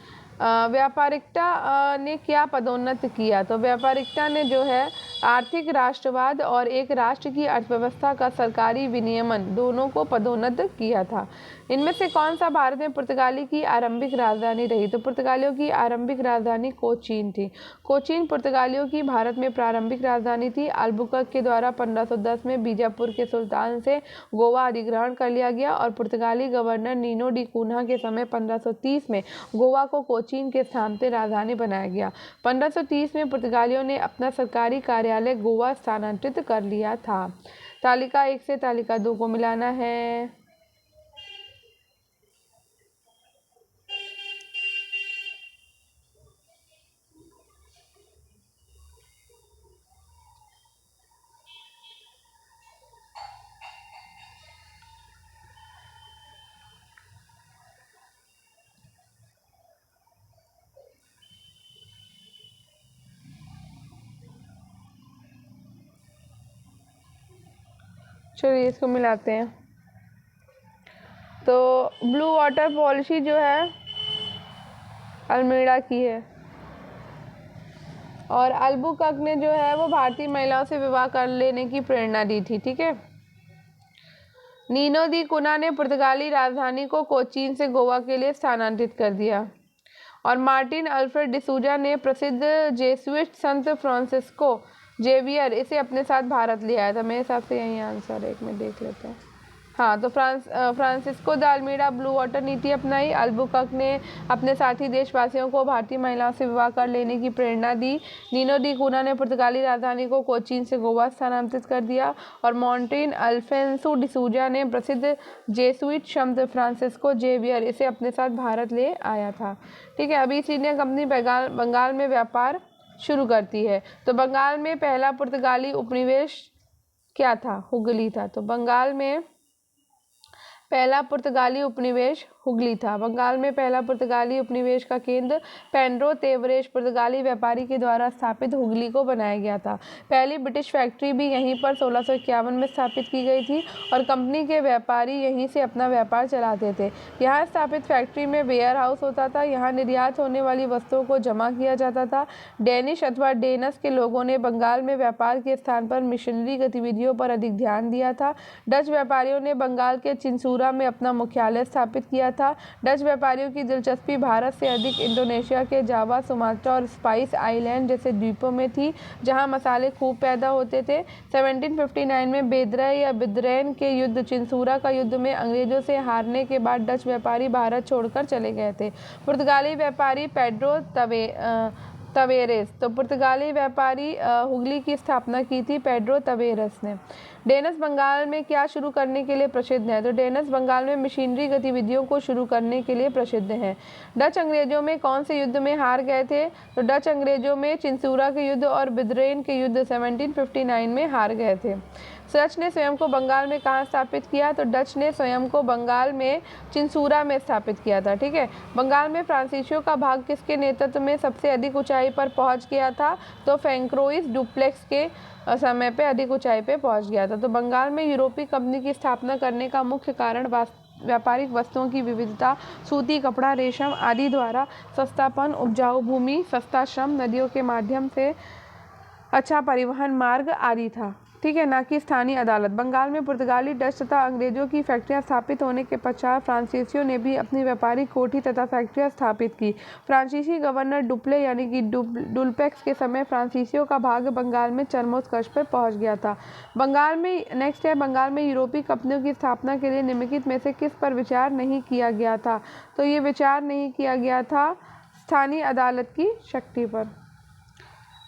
व्यापारिकता ने क्या पदोन्नत किया? तो व्यापारिकता ने जो है आर्थिक राष्ट्रवाद और एक राष्ट्र की अर्थव्यवस्था का सरकारी विनियमन दोनों को पदोन्नत किया था। इनमें से कौन सा भारत में पुर्तगाली की आरंभिक राजधानी रही? तो पुर्तगालियों की आरंभिक राजधानी कोचीन थी। कोचीन पुर्तगालियों की भारत में प्रारंभिक राजधानी थी। अल्बुकर्क के द्वारा 1510 में बीजापुर के सुल्तान से गोवा अधिग्रहण कर लिया गया और पुर्तगाली गवर्नर नीनो डी कून्हा के समय 1530 में गोवा को कोचीन के स्थान पर राजधानी बनाया गया। 1530 में पुर्तगालियों ने अपना सरकारी कार्यालय गोवा स्थानांतरित कर लिया था। तालिका 1 से तालिका 2 को मिलाना है। चलिए इसको मिलाते हैं। तो ब्लू वाटर पॉलिसी जो है अल्मेड़ा की है और अल्बुकर्क ने जो है वो भारतीय महिलाओं से विवाह कर लेने की प्रेरणा दी थी। ठीक है। नीनो दी कून्हा ने पुर्तगाली राजधानी को कोचीन से गोवा के लिए स्थानांतरित कर दिया और मार्टिन अल्फ्रेड डिसूजा ने प्रसिद्ध जेसुइट संत फ्रांसिस्को जेवियर इसे अपने साथ भारत ले आया था। मेरे हिसाब से यही आंसर है, एक में देख लेते हैं। हाँ, तो Francisco de Almeida blue water नीति अपनाई। अल्बुकर्क ने अपने साथी देशवासियों को भारतीय महिलाओं से विवाह कर लेने की प्रेरणा दी। नीनो दी कून्हा ने पुर्तगाली राजधानी को कोचीन से गोवा स्थानांतरित कर दिया और मार्टिन अल्फोंसो डिसूजा ने प्रसिद्ध जेसुइट संत फ्रांसिस्को जेवियर इसे अपने साथ भारत ले आया था। ठीक है। अभी ईस्ट इंडिया कंपनी बंगाल में व्यापार शुरू करती है। तो बंगाल में पहला पुर्तगाली उपनिवेश क्या था? हुगली था। तो बंगाल में पहला पुर्तगाली उपनिवेश हुगली था। बंगाल में पहला पुर्तगाली उपनिवेश का केंद्र पेड्रो तेवरेज पुर्तगाली व्यापारी के द्वारा स्थापित हुगली को बनाया गया था। पहली ब्रिटिश फैक्ट्री भी यहीं पर 1651 में स्थापित की गई थी और कंपनी के व्यापारी यहीं से अपना व्यापार चलाते थे। यहाँ स्थापित फैक्ट्री में वेयर हाउस होता था। यहाँ निर्यात होने वाली वस्तुओं को जमा किया जाता था। डेनिश अथवा डेनस के लोगों ने बंगाल में व्यापार के स्थान पर मिशनरी गतिविधियों पर अधिक ध्यान दिया था। डच व्यापारियों ने बंगाल के चिंसूरा में अपना मुख्यालय स्थापित किया था। डच व्यापारियों की दिलचस्पी भारत से अधिक इंडोनेशिया के जावा, सुमात्रा और स्पाइस आइलैंड जैसे द्वीपों में थी, जहां मसाले खूब पैदा होते थे। 1759 में बेदरै या बिद्रैन के युद्ध, चिंसूरा का युद्ध में अंग्रेजों से हारने के बाद डच व्यापारी भारत छोड़कर चले गए थे। पुर्तगाली व्यापारी पेड्रो तवेरेस, तो पुर्तगाली व्यापारी हुगली की स्थापना की थी पेड्रो तवेरेस ने। डेनस बंगाल में क्या शुरू करने के लिए प्रसिद्ध है? तो डेनस बंगाल में मशीनरी गतिविधियों को शुरू करने के लिए प्रसिद्ध है। डच अंग्रेजों में कौन से युद्ध में हार गए थे? तो डच अंग्रेजों में चिंसूरा के युद्ध और बिद्रैन के युद्ध 1759 में हार गए थे। डच ने स्वयं को बंगाल में कहाँ स्थापित किया? तो डच ने स्वयं को बंगाल में चिंसूरा में स्थापित किया था। ठीक है। बंगाल में फ्रांसीसियों का भाग किसके नेतृत्व में सबसे अधिक ऊंचाई पर पहुंच गया था? तो फ्रैंकोइस डुप्लेक्स के समय पे अधिक ऊंचाई पे पहुंच गया था। तो बंगाल में यूरोपीय कंपनी की स्थापना करने का मुख्य कारण व्यापारिक वस्तुओं की विविधता, सूती कपड़ा, रेशम आदि द्वारा सस्तापन, उपजाऊ भूमि, सस्ता श्रम, नदियों के माध्यम से अच्छा परिवहन मार्ग आदि था। ठीक है, ना कि स्थानीय अदालत। बंगाल में पुर्तगाली, डच तथा अंग्रेजों की फैक्ट्रियां स्थापित होने के पश्चात फ्रांसीसियों ने भी अपनी व्यापारिक कोठी तथा फैक्ट्रियां स्थापित की। फ्रांसीसी गवर्नर डुप्ले यानी कि डुल्पेक्स के समय फ्रांसीसियों का भाग बंगाल में चरमोत्कर्ष पर पहुंच गया था। बंगाल में नेक्स्ट है, बंगाल में यूरोपीय कंपनियों की स्थापना के लिए निम्नलिखित में से किस पर विचार नहीं किया गया था? तो ये विचार नहीं किया गया था स्थानीय अदालत की शक्ति पर।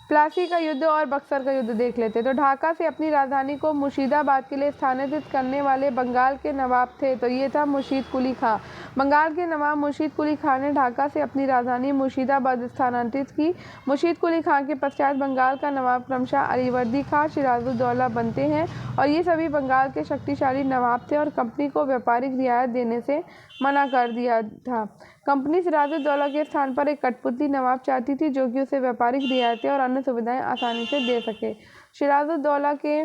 प्लासी का युद्ध और बक्सर का युद्ध देख लेते हैं। तो ढाका से अपनी राजधानी को मुर्शिदाबाद के लिए स्थानांतरित करने वाले बंगाल के नवाब थे, तो ये था मुर्शीद कुली खां। बंगाल के नवाब मुर्शीद कुली खां ने ढाका से अपनी राजधानी मुर्शिदाबाद स्थानांतरित की। मुर्शीद कुली खां के पश्चात बंगाल का नवाब क्रमशः अलीवर्दी खां, सिराजुद्दौला बनते हैं और ये सभी बंगाल के शक्तिशाली नवाब थे और कंपनी को व्यापारिक रियायत देने से मना कर दिया था। कंपनी सिराजुद्दौला के स्थान पर एक कठपुतली नवाब चाहती थी जो कि उसे व्यापारिक रियायतें और अन्य सुविधाएं आसानी से दे सके। सिराजुद्दौला के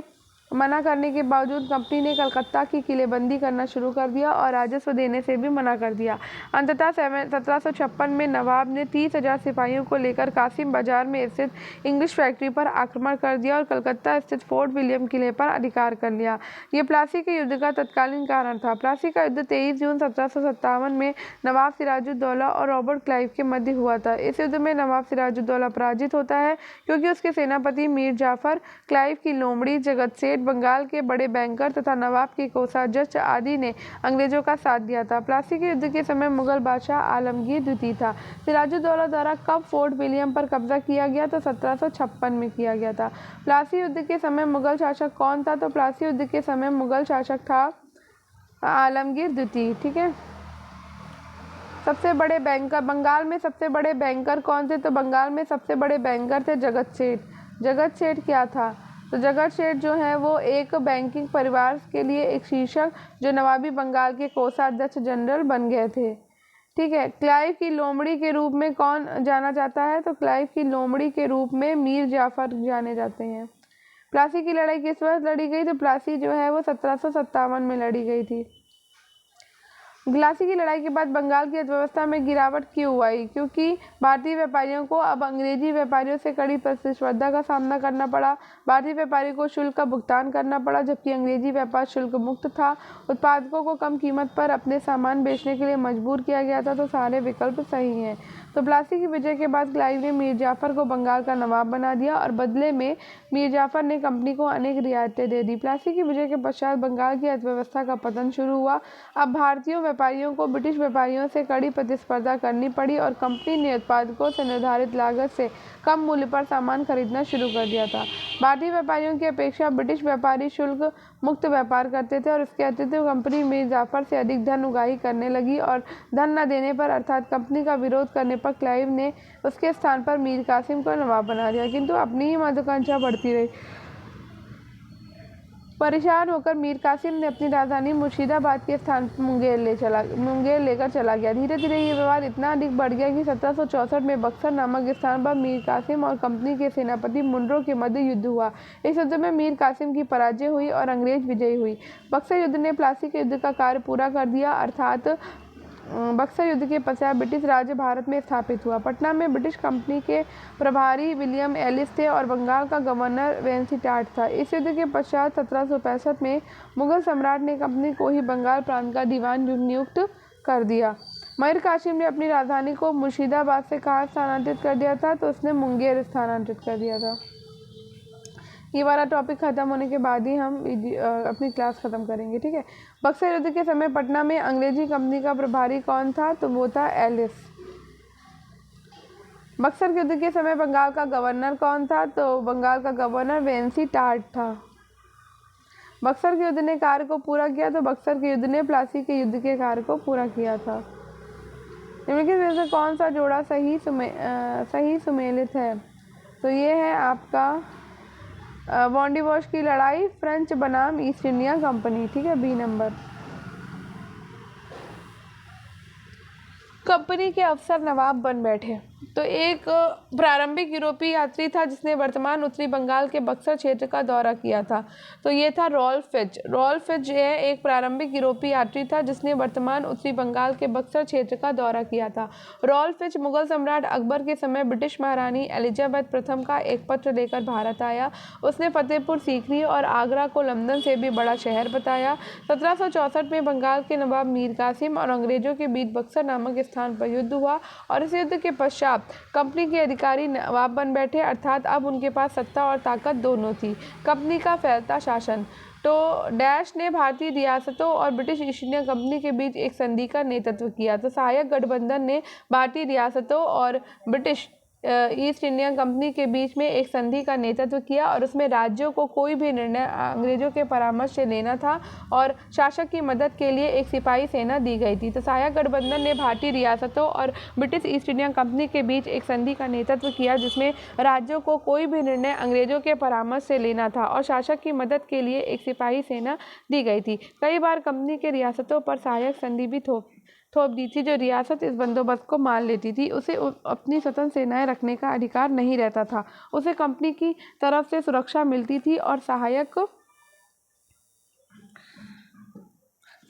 मना करने के बावजूद कंपनी ने कलकत्ता की किलेबंदी करना शुरू कर दिया और राजस्व देने से भी मना कर दिया। अंततः 1756 में नवाब ने 30,000 सिपाहियों को लेकर कासिम बाजार में स्थित इंग्लिश फैक्ट्री पर आक्रमण कर दिया और कलकत्ता स्थित फोर्ट विलियम किले पर अधिकार कर लिया। ये प्लासी के युद्ध का तत्कालीन कारण था। प्लासी का युद्ध 23 जून 1757 में नवाब सिराजुद्दौला और रॉबर्ट क्लाइव के मध्य हुआ था। इस युद्ध में नवाब सिराजुद्दौला पराजित होता है क्योंकि उसके सेनापति मीर जाफर, क्लाइव की लोमड़ी जगत सेठ, बंगाल के बड़े बैंकर तथा नवाब के कोषाध्यक्ष आदि ने अंग्रेजों का साथ दिया था। प्लासी के युद्ध के समय मुगल बादशाह आलमगीर द्वितीय था। सिराजुद्दौला द्वारा कब फोर्ट विलियम पर कब्जा किया गया तो 1756 में किया गया था। प्लासी युद्ध के समय मुगल शासक कौन था तो प्लासी युद्ध के समय मुगल शासक था आलमगीर द्वितीय। ठीक है। सबसे बड़े बैंकर, बंगाल में सबसे बड़े बैंकर कौन थे तो बंगाल में सबसे बड़े बैंकर थे जगत सेठ। जगत सेठ क्या था तो जगत सेठ जो है वो एक बैंकिंग परिवार के लिए एक शीर्षक जो नवाबी बंगाल के कोषाध्यक्ष जनरल बन गए थे। ठीक है। क्लाइव की लोमड़ी के रूप में कौन जाना जाता है तो क्लाइव की लोमड़ी के रूप में मीर जाफर जाने जाते हैं। प्लासी की लड़ाई किस वर्ष लड़ी गई तो प्लासी जो है वो 1757 में लड़ी गई थी। प्लासी की लड़ाई के बाद बंगाल की अर्थव्यवस्था में गिरावट क्यों आई? क्योंकि भारतीय व्यापारियों को अब अंग्रेजी व्यापारियों से कड़ी प्रतिस्पर्धा का सामना करना पड़ा। भारतीय व्यापारियों को शुल्क का भुगतान करना पड़ा जबकि अंग्रेजी व्यापार शुल्क मुक्त था। उत्पादकों को कम कीमत पर अपने सामान बेचने के लिए मजबूर किया गया था। तो सारे विकल्प सही हैं। तो प्लासी की विजय के बाद क्लाइव ने मीर जाफर को बंगाल का नवाब बना दिया और बदले में मीर जाफर ने कंपनी को अनेक रियायतें दे दी। प्लासी की विजय के पश्चात बंगाल की अर्थव्यवस्था का पतन शुरू हुआ। अब भारतीय व्यापारियों को ब्रिटिश व्यापारियों से कड़ी प्रतिस्पर्धा करनी पड़ी और कंपनी ने उत्पादकों से निर्धारित लागत से कम मूल्य पर सामान खरीदना शुरू कर दिया था। भारतीय व्यापारियों की अपेक्षा ब्रिटिश व्यापारी शुल्क मुक्त व्यापार करते थे और इसके अतिरिक्त कंपनी मीर जाफर से अधिक धन उगाही करने लगी और धन न देने पर अर्थात कंपनी का विरोध करने पर क्लाइव ने उसके स्थान पर मीर कासिम को नवाब बना दिया, किंतु अपनी ही महत्वाकांक्षा बढ़ती रही। परेशान होकर मीर कासिम ने अपनी राजधानी मुर्शिदाबाद के स्थान मुंगेर लेकर चला गया। धीरे धीरे ये विवाद इतना अधिक बढ़ गया कि 1764 में बक्सर नामक स्थान पर मीर कासिम और कंपनी के सेनापति मुनरो के मध्य युद्ध हुआ। इस युद्ध में मीर कासिम की पराजय हुई और अंग्रेज विजयी हुई। बक्सर युद्ध ने प्लासी के युद्ध का कार्य पूरा कर दिया अर्थात बक्सर युद्ध के पश्चात ब्रिटिश राज्य भारत में स्थापित हुआ। पटना में ब्रिटिश कंपनी के प्रभारी विलियम एलिस थे और बंगाल का गवर्नर वेंसी टाट था। इस युद्ध के पश्चात 1765 में मुगल सम्राट ने कंपनी को ही बंगाल प्रांत का दीवान नियुक्त कर दिया। मीर कासिम ने अपनी राजधानी को मुर्शिदाबाद से कहाँ स्थानांतरित कर दिया था तो उसने मुंगेर स्थानांतरित कर दिया था। ये वाला टॉपिक ख़त्म होने के बाद ही हम अपनी क्लास ख़त्म करेंगे। ठीक है। बक्सर युद्ध के समय पटना में अंग्रेजी कंपनी का प्रभारी कौन था तो वो था एलिस। बक्सर युद्ध के समय बंगाल का गवर्नर कौन था तो बंगाल का गवर्नर वेंसी टाट था। बक्सर के युद्ध ने कार्य को पूरा किया तो बक्सर के युद्ध ने प्लासी के युद्ध के कार्य को पूरा किया था। निम्नलिखित में से कौन सा जोड़ा सही सुमेलित है तो ये है आपका वॉन्डिवॉश की लड़ाई फ्रेंच बनाम ईस्ट इंडिया कंपनी। ठीक है। B number. कंपनी के अफसर नवाब बन बैठे तो एक प्रारंभिक यूरोपीय यात्री था जिसने वर्तमान उत्तरी बंगाल के बक्सर क्षेत्र का दौरा किया था तो ये था रॉल्फ फिच। रॉल्फ फिच है एक प्रारंभिक यूरोपीय यात्री था जिसने वर्तमान उत्तरी बंगाल के बक्सर क्षेत्र का दौरा किया था। रॉल्फ फिच मुगल सम्राट अकबर के समय ब्रिटिश महारानी एलिजाबेथ प्रथम का एक पत्र लेकर भारत आया। उसने फतेहपुर सीकरी और आगरा को लंदन से भी बड़ा शहर बताया। 1764 में बंगाल के नवाब मीर कासिम और अंग्रेजों के बीच बक्सर नामक स्थान पर युद्ध हुआ और इस युद्ध के पश्चात कंपनी के अधिकारी नवाब बन बैठे अर्थात अब उनके पास सत्ता और ताकत दोनों थी। कंपनी का फैलता शासन तो डैश ने भारतीय रियासतों और ब्रिटिश ईस्ट इंडिया कंपनी के बीच एक संधि का नेतृत्व किया। तो सहायक गठबंधन ने भारतीय रियासतों और ब्रिटिश ईस्ट इंडिया कंपनी के बीच में एक संधि का नेतृत्व किया और उसमें राज्यों को कोई भी निर्णय अंग्रेजों के परामर्श से लेना था और शासक की मदद के लिए एक सिपाही सेना दी गई थी। तो सहायक गठबंधन ने भारतीय रियासतों और ब्रिटिश ईस्ट इंडिया कंपनी के बीच एक संधि का नेतृत्व किया जिसमें राज्यों को कोई भी निर्णय अंग्रेजों के परामर्श से लेना था और शासक की मदद के लिए एक सिपाही सेना दी गई थी। कई बार कंपनी के रियासतों पर सहायक संधि भी थोप दी थी। जो रियासत इस बंदोबस्त को मान लेती थी उसे अपनी स्वतंत्र सेनाएं रखने का अधिकार नहीं रहता था। उसे कंपनी की तरफ से सुरक्षा मिलती थी और सहायक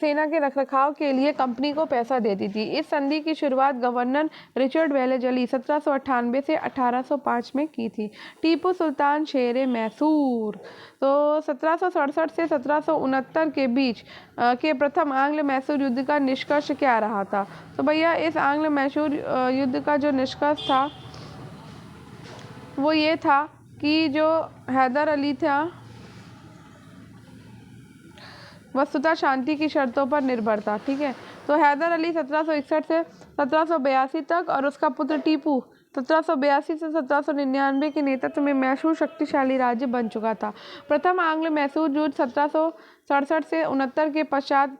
सेना के रखरखाव के लिए कंपनी को पैसा देती थी। इस संधि की शुरुआत गवर्नर रिचर्ड वेलेजली 1798 से 1805 में की थी। टीपू सुल्तान शेर मैसूर तो 1767 से 1769 के बीच के प्रथम आंग्ल मैसूर युद्ध का निष्कर्ष क्या रहा था? तो भैया इस आंग्ल मैसूर युद्ध का जो निष्कर्ष था वो ये था कि जो हैदर अली था वस्तुतः शांति की शर्तों पर निर्भर था। ठीक है, तो हैदर अली 1761 से 1782 तक और उसका पुत्र टीपू 1782 से 1799 के नेतृत्व में मैसूर शक्तिशाली राज्य बन चुका था। प्रथम आंग्ल मैसूर युद्ध 1767 से 69 के पश्चात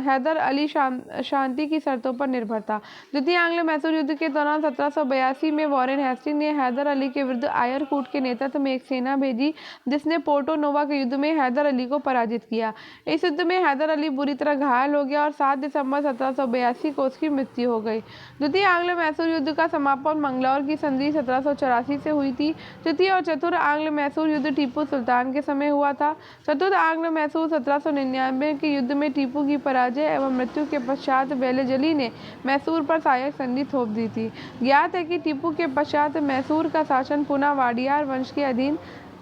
हैदर अली शांति की शर्तों पर निर्भर था। द्वितीय आंग्ल मैसूर युद्ध के दौरान 1782 में वॉरेन हेस्टिंग ने हैदर अली के विरुद्ध आयरकूट के नेतृत्व में एक सेना भेजी जिसने पोर्टो नोवा के युद्ध में हैदर अली को पराजित किया। इस युद्ध में हैदर अली बुरी तरह घायल हो गया और 7 दिसंबर 1782 को उसकी मृत्यु हो गई। द्वितीय आंग्ल मैसूर युद्ध का समापन मंगलौर की संधि 1784 से हुई थी। तृतीय और चतुर्थ आंग्ल मैसूर युद्ध टीपू सुल्तान के समय हुआ था। चतुर्थ आंग्ल मैसूर 1799 के युद्ध में टीपू की पराजय एवं मृत्यु के पश्चात वेलेजली ने मैसूर पर सहायक संधि थोप दी थी। ज्ञात है कि टीपू के पश्चात मैसूर का शासन पुनः वाडियार वंश के अधीन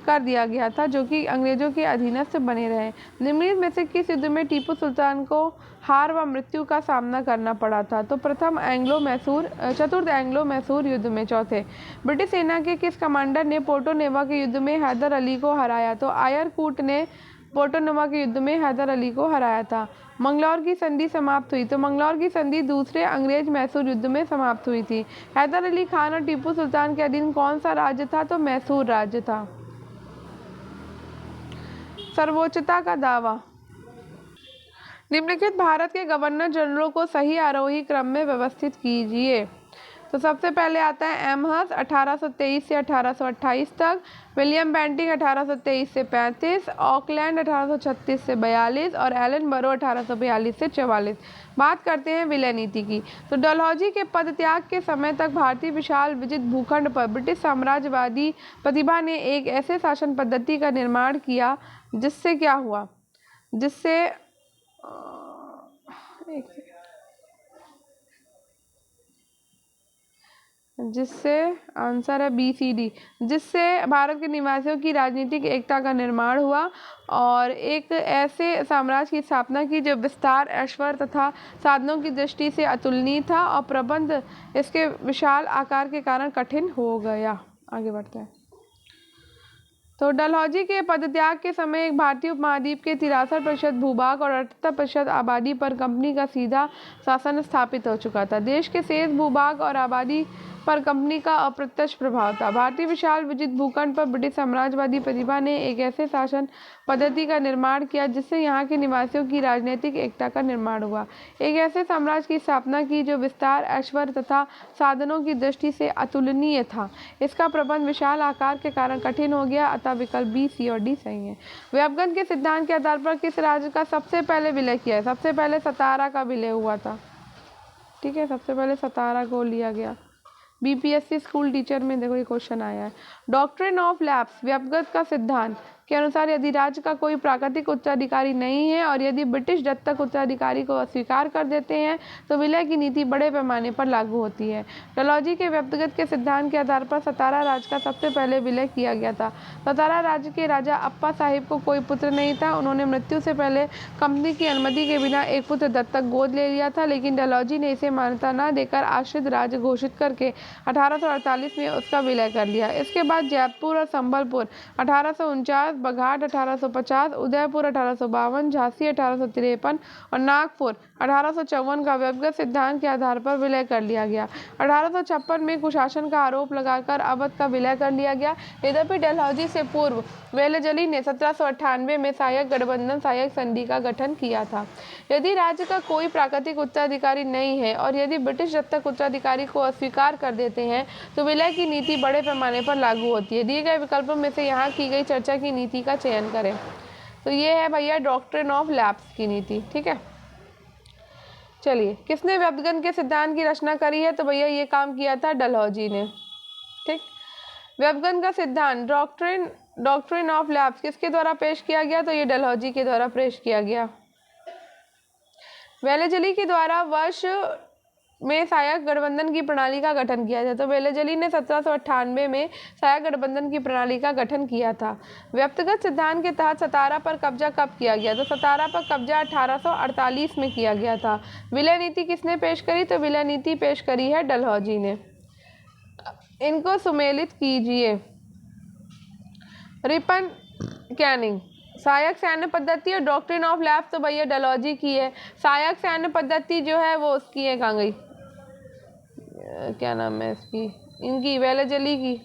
कर दिया गया था, जो कि अंग्रेजों के अधीनस्थ बने रहे। निम्नलिखित में से किस युद्ध में टीपू सुल्तान को हार व मृत्यु का सामना करना पड़ा था? तो चतुर्थ एंग्लो मैसूर युद्ध में। चौथे, ब्रिटिश सेना के किस कमांडर ने पोर्टो नोवा के युद्ध में हैदर अली को हराया? तो आयरकूट ने पोर्टो नोवा के युद्ध में हैदर अली को हराया था। मंगलौर की संधि समाप्त हुई। तो मंगलौर की संधि दूसरे अंग्रेज मैसूर युद्ध में समाप्त हुई थी। हैदर अली खान और टीपू सुल्तान के अधीन कौन सा राज्य था? तो मैसूर राज्य था। सर्वोच्चता का दावा। निम्नलिखित भारत के गवर्नर जनरल को सही आरोही क्रम में व्यवस्थित कीजिए। तो सबसे पहले आता है एमहर्स 1823 से 1828 तक, विलियम बेंटिंग 1823 से 35, ऑकलैंड 1836 से 42 और एलन बरो 1842 से 44। बात करते हैं विलय नीति की। तो डलहौजी के पदत्याग के समय तक भारतीय विशाल विजित भूखंड पर ब्रिटिश साम्राज्यवादी प्रतिभा ने एक ऐसे शासन पद्धति का निर्माण किया जिससे क्या हुआ? जिससे आंसर है BCD, जिससे भारत के निवासियों की राजनीतिक एकता का निर्माण हुआ और एक ऐसे साम्राज्य की स्थापना की जो विस्तार, ऐश्वर्य तथा साधनों की दृष्टि से अतुलनीय था और प्रबंध इसके विशाल आकार के कारण कठिन हो गया। आगे बढ़ते हैं। तो डलहौजी के पदत्याग के समय एक भारतीय उपमहाद्वीप के 63% भूभाग और 78% आबादी पर कंपनी का सीधा शासन स्थापित हो चुका था। देश के शेष भूभाग और आबादी पर कंपनी का अप्रत्यक्ष प्रभाव था। भारतीय विशाल विजित भूखंड पर ब्रिटिश साम्राज्यवादी प्रतिभा ने एक ऐसे शासन पद्धति का निर्माण किया जिससे यहाँ के निवासियों की राजनीतिक एकता का निर्माण हुआ। एक ऐसे साम्राज्य की स्थापना की जो विस्तार, ऐश्वर्य तथा साधनों की दृष्टि से अतुलनीय था। इसका प्रबंध विशाल आकार के कारण कठिन हो गया, अतः विकल्प B, C और D सही है। व्यापगन के सिद्धांत के आधार पर किस राज्य का सबसे पहले विलय किया है? सबसे पहले सतारा का विलय हुआ था। ठीक है, सबसे पहले सतारा को लिया गया। BPSC स्कूल टीचर में देखो ये क्वेश्चन आया है। डॉक्ट्रिन ऑफ लैप्स व्यापगत का सिद्धांत के अनुसार यदि राज्य का कोई प्राकृतिक उत्तराधिकारी नहीं है और यदि ब्रिटिश दत्तक उत्तराधिकारी को अस्वीकार कर देते हैं तो विलय की नीति बड़े पैमाने पर लागू होती है। डलहौजी के व्यक्तिगत के सिद्धांत के आधार पर सतारा राज्य का सबसे पहले विलय किया गया था। सतारा राज्य के राजा अप्पा साहिब को कोई पुत्र नहीं था। उन्होंने मृत्यु से पहले कंपनी की अनुमति के बिना एक पुत्र दत्तक गोद ले लिया था, लेकिन डलहौजी ने इसे मान्यता न देकर आश्रित राज्य घोषित करके 1848 में उसका विलय कर लिया। इसके बाद जयपुर और संबलपुर 1849, बघाट 1850, उदयपुर 1852, झांसी 1853 और नागपुर 1854 का व्यक्तिगत सिद्धांत के आधार पर विलय कर लिया गया। 1856 में कुशासन का आरोप लगाकर अवध का विलय कर लिया गया। यद्यपि डलहौजी से पूर्व वेलेजली ने 1798 में सहायक गठबंधन सहायक संधि का गठन किया था। यदि राज्य का कोई प्राकृतिक उत्तराधिकारी नहीं है और यदि ब्रिटिश दत्तक उत्तराधिकारी को अस्वीकार कर देते हैं तो विलय की नीति बड़े पैमाने पर लागू होती है। दिए गए विकल्पों में से यहाँ की गई चर्चा की नीति का चयन करें। तो ये है भैया डॉक्ट्रिन ऑफ लैप्स की नीति। ठीक है, चलिए किसने व्यापगन के सिद्धांत की रचना करी है? तो भैया ये काम किया था डलहौजी ने। ठीक, व्यापगन का सिद्धांत डॉक्ट्रिन ऑफ लैप्स किसके द्वारा पेश किया गया? तो ये डलहौजी के द्वारा पेश किया गया। वेलेजली के द्वारा वर्ष में सहायक गठबंधन की प्रणाली का गठन किया था। तो वेलेजली ने 1798 में सहायक गठबंधन की प्रणाली का गठन किया था। व्यक्तिगत सिद्धांत के तहत सतारा पर कब्जा कब किया गया? तो सतारा पर कब्जा 1848 में किया गया था। विलय नीति किसने पेश करी? तो विलय नीति पेश करी है डलहौजी ने। इनको सुमेलित कीजिए। रिपन कैनिंग, सहायक सैन्य पद्धति और डॉक्ट्रिन ऑफ लैप्स तो भैया डलहौजी की है। सहायक सैन्य पद्धति जो है वो उसकी है, कहाँ गई, क्या नाम है इसकी, इनकी वेलेजली की।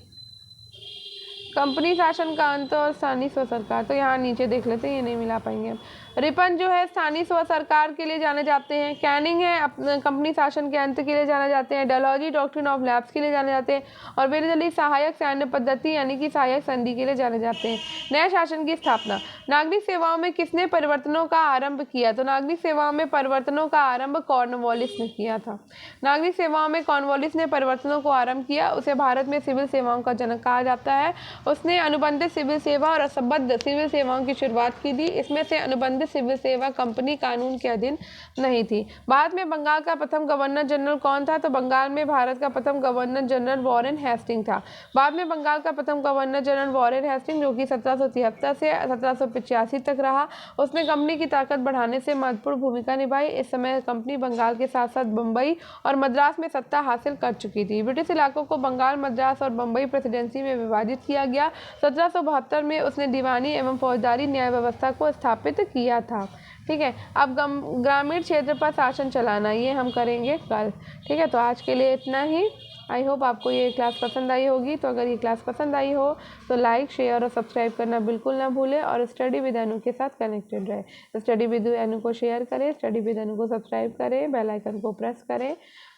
कंपनी शासन का अंत और स्थानीय स्व सरकार, तो यहाँ नीचे देख लेते हैं, ये नहीं मिला पाएंगे हम। रिपन जो है स्थानीय स्व सरकार के लिए जाने जाते हैं। कैनिंग है अपने कंपनी शासन के अंत के लिए जाने जाते हैं। डलहौजी डॉक्ट्रिन ऑफ लैप्स के लिए जाने जाते हैं। और वेलेजली सहायक सैन्य पद्धति यानी कि सहायक संधि के लिए जाने जाते हैं। नए शासन की स्थापना। नागरिक सेवाओं में किसने परिवर्तनों का आरंभ किया? तो नागरिक सेवाओं में परिवर्तनों का आरंभ कॉर्नवालिस ने किया था। नागरिक सेवाओं में कॉर्नवालिस ने परिवर्तनों को आरंभ किया। उसे भारत में सिविल सेवाओं का जनक कहा जाता है। उसने अनुबंधित सिविल सेवा और असंबद्ध सिविल सेवाओं की शुरुआत की थी। इसमें से अनुबंधित सिविल सेवा कंपनी कानून के अधीन नहीं थी। भारत में बंगाल का प्रथम गवर्नर जनरल कौन था? तो बंगाल में भारत का प्रथम गवर्नर जनरल वॉरेन हेस्टिंग था। बाद में बंगाल का प्रथम गवर्नर जनरल वॉरेन हेस्टिंग, जो कि 1773 से 1785 तक रहा, उसने कंपनी की ताकत बढ़ाने से महत्वपूर्ण भूमिका निभाई। इस समय कंपनी बंगाल के साथ साथ बम्बई और मद्रास में सत्ता हासिल कर चुकी थी। ब्रिटिश इलाकों को बंगाल, मद्रास और बम्बई प्रेसिडेंसी में विभाजित किया गया। 1772 में उसने दीवानी एवं फौजदारी न्याय व्यवस्था को स्थापित किया था। ठीक है, अब ग्रामीण क्षेत्र पर शासन चलाना, ये हम करेंगे कल। ठीक है, तो आज के लिए इतना ही। आई होप आपको ये क्लास पसंद आई होगी। तो अगर ये क्लास पसंद आई हो तो लाइक, शेयर और सब्सक्राइब करना बिल्कुल ना भूलें और स्टडी विद अनु के साथ कनेक्टेड रहे। स्टडी विद अनु को शेयर करें, स्टडी विद अनु को सब्सक्राइब करें, बेल आइकन को प्रेस करें,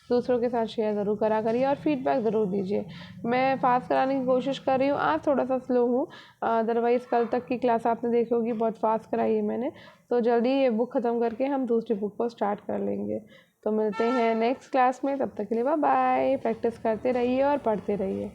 दूसरों के साथ शेयर ज़रूर करा करिए और फीडबैक ज़रूर दीजिए। मैं फास्ट कराने की कोशिश कर रही हूँ, आज थोड़ा सा स्लो हूँ, अदरवाइज़ कल तक की क्लास आपने देखी होगी बहुत फास्ट कराई है मैंने। तो जल्दी ये बुक ख़त्म करके हम दूसरी बुक को स्टार्ट कर लेंगे। तो मिलते हैं नेक्स्ट क्लास में, तब तक के लिए बाय बाय। प्रैक्टिस करते रहिए और पढ़ते रहिए।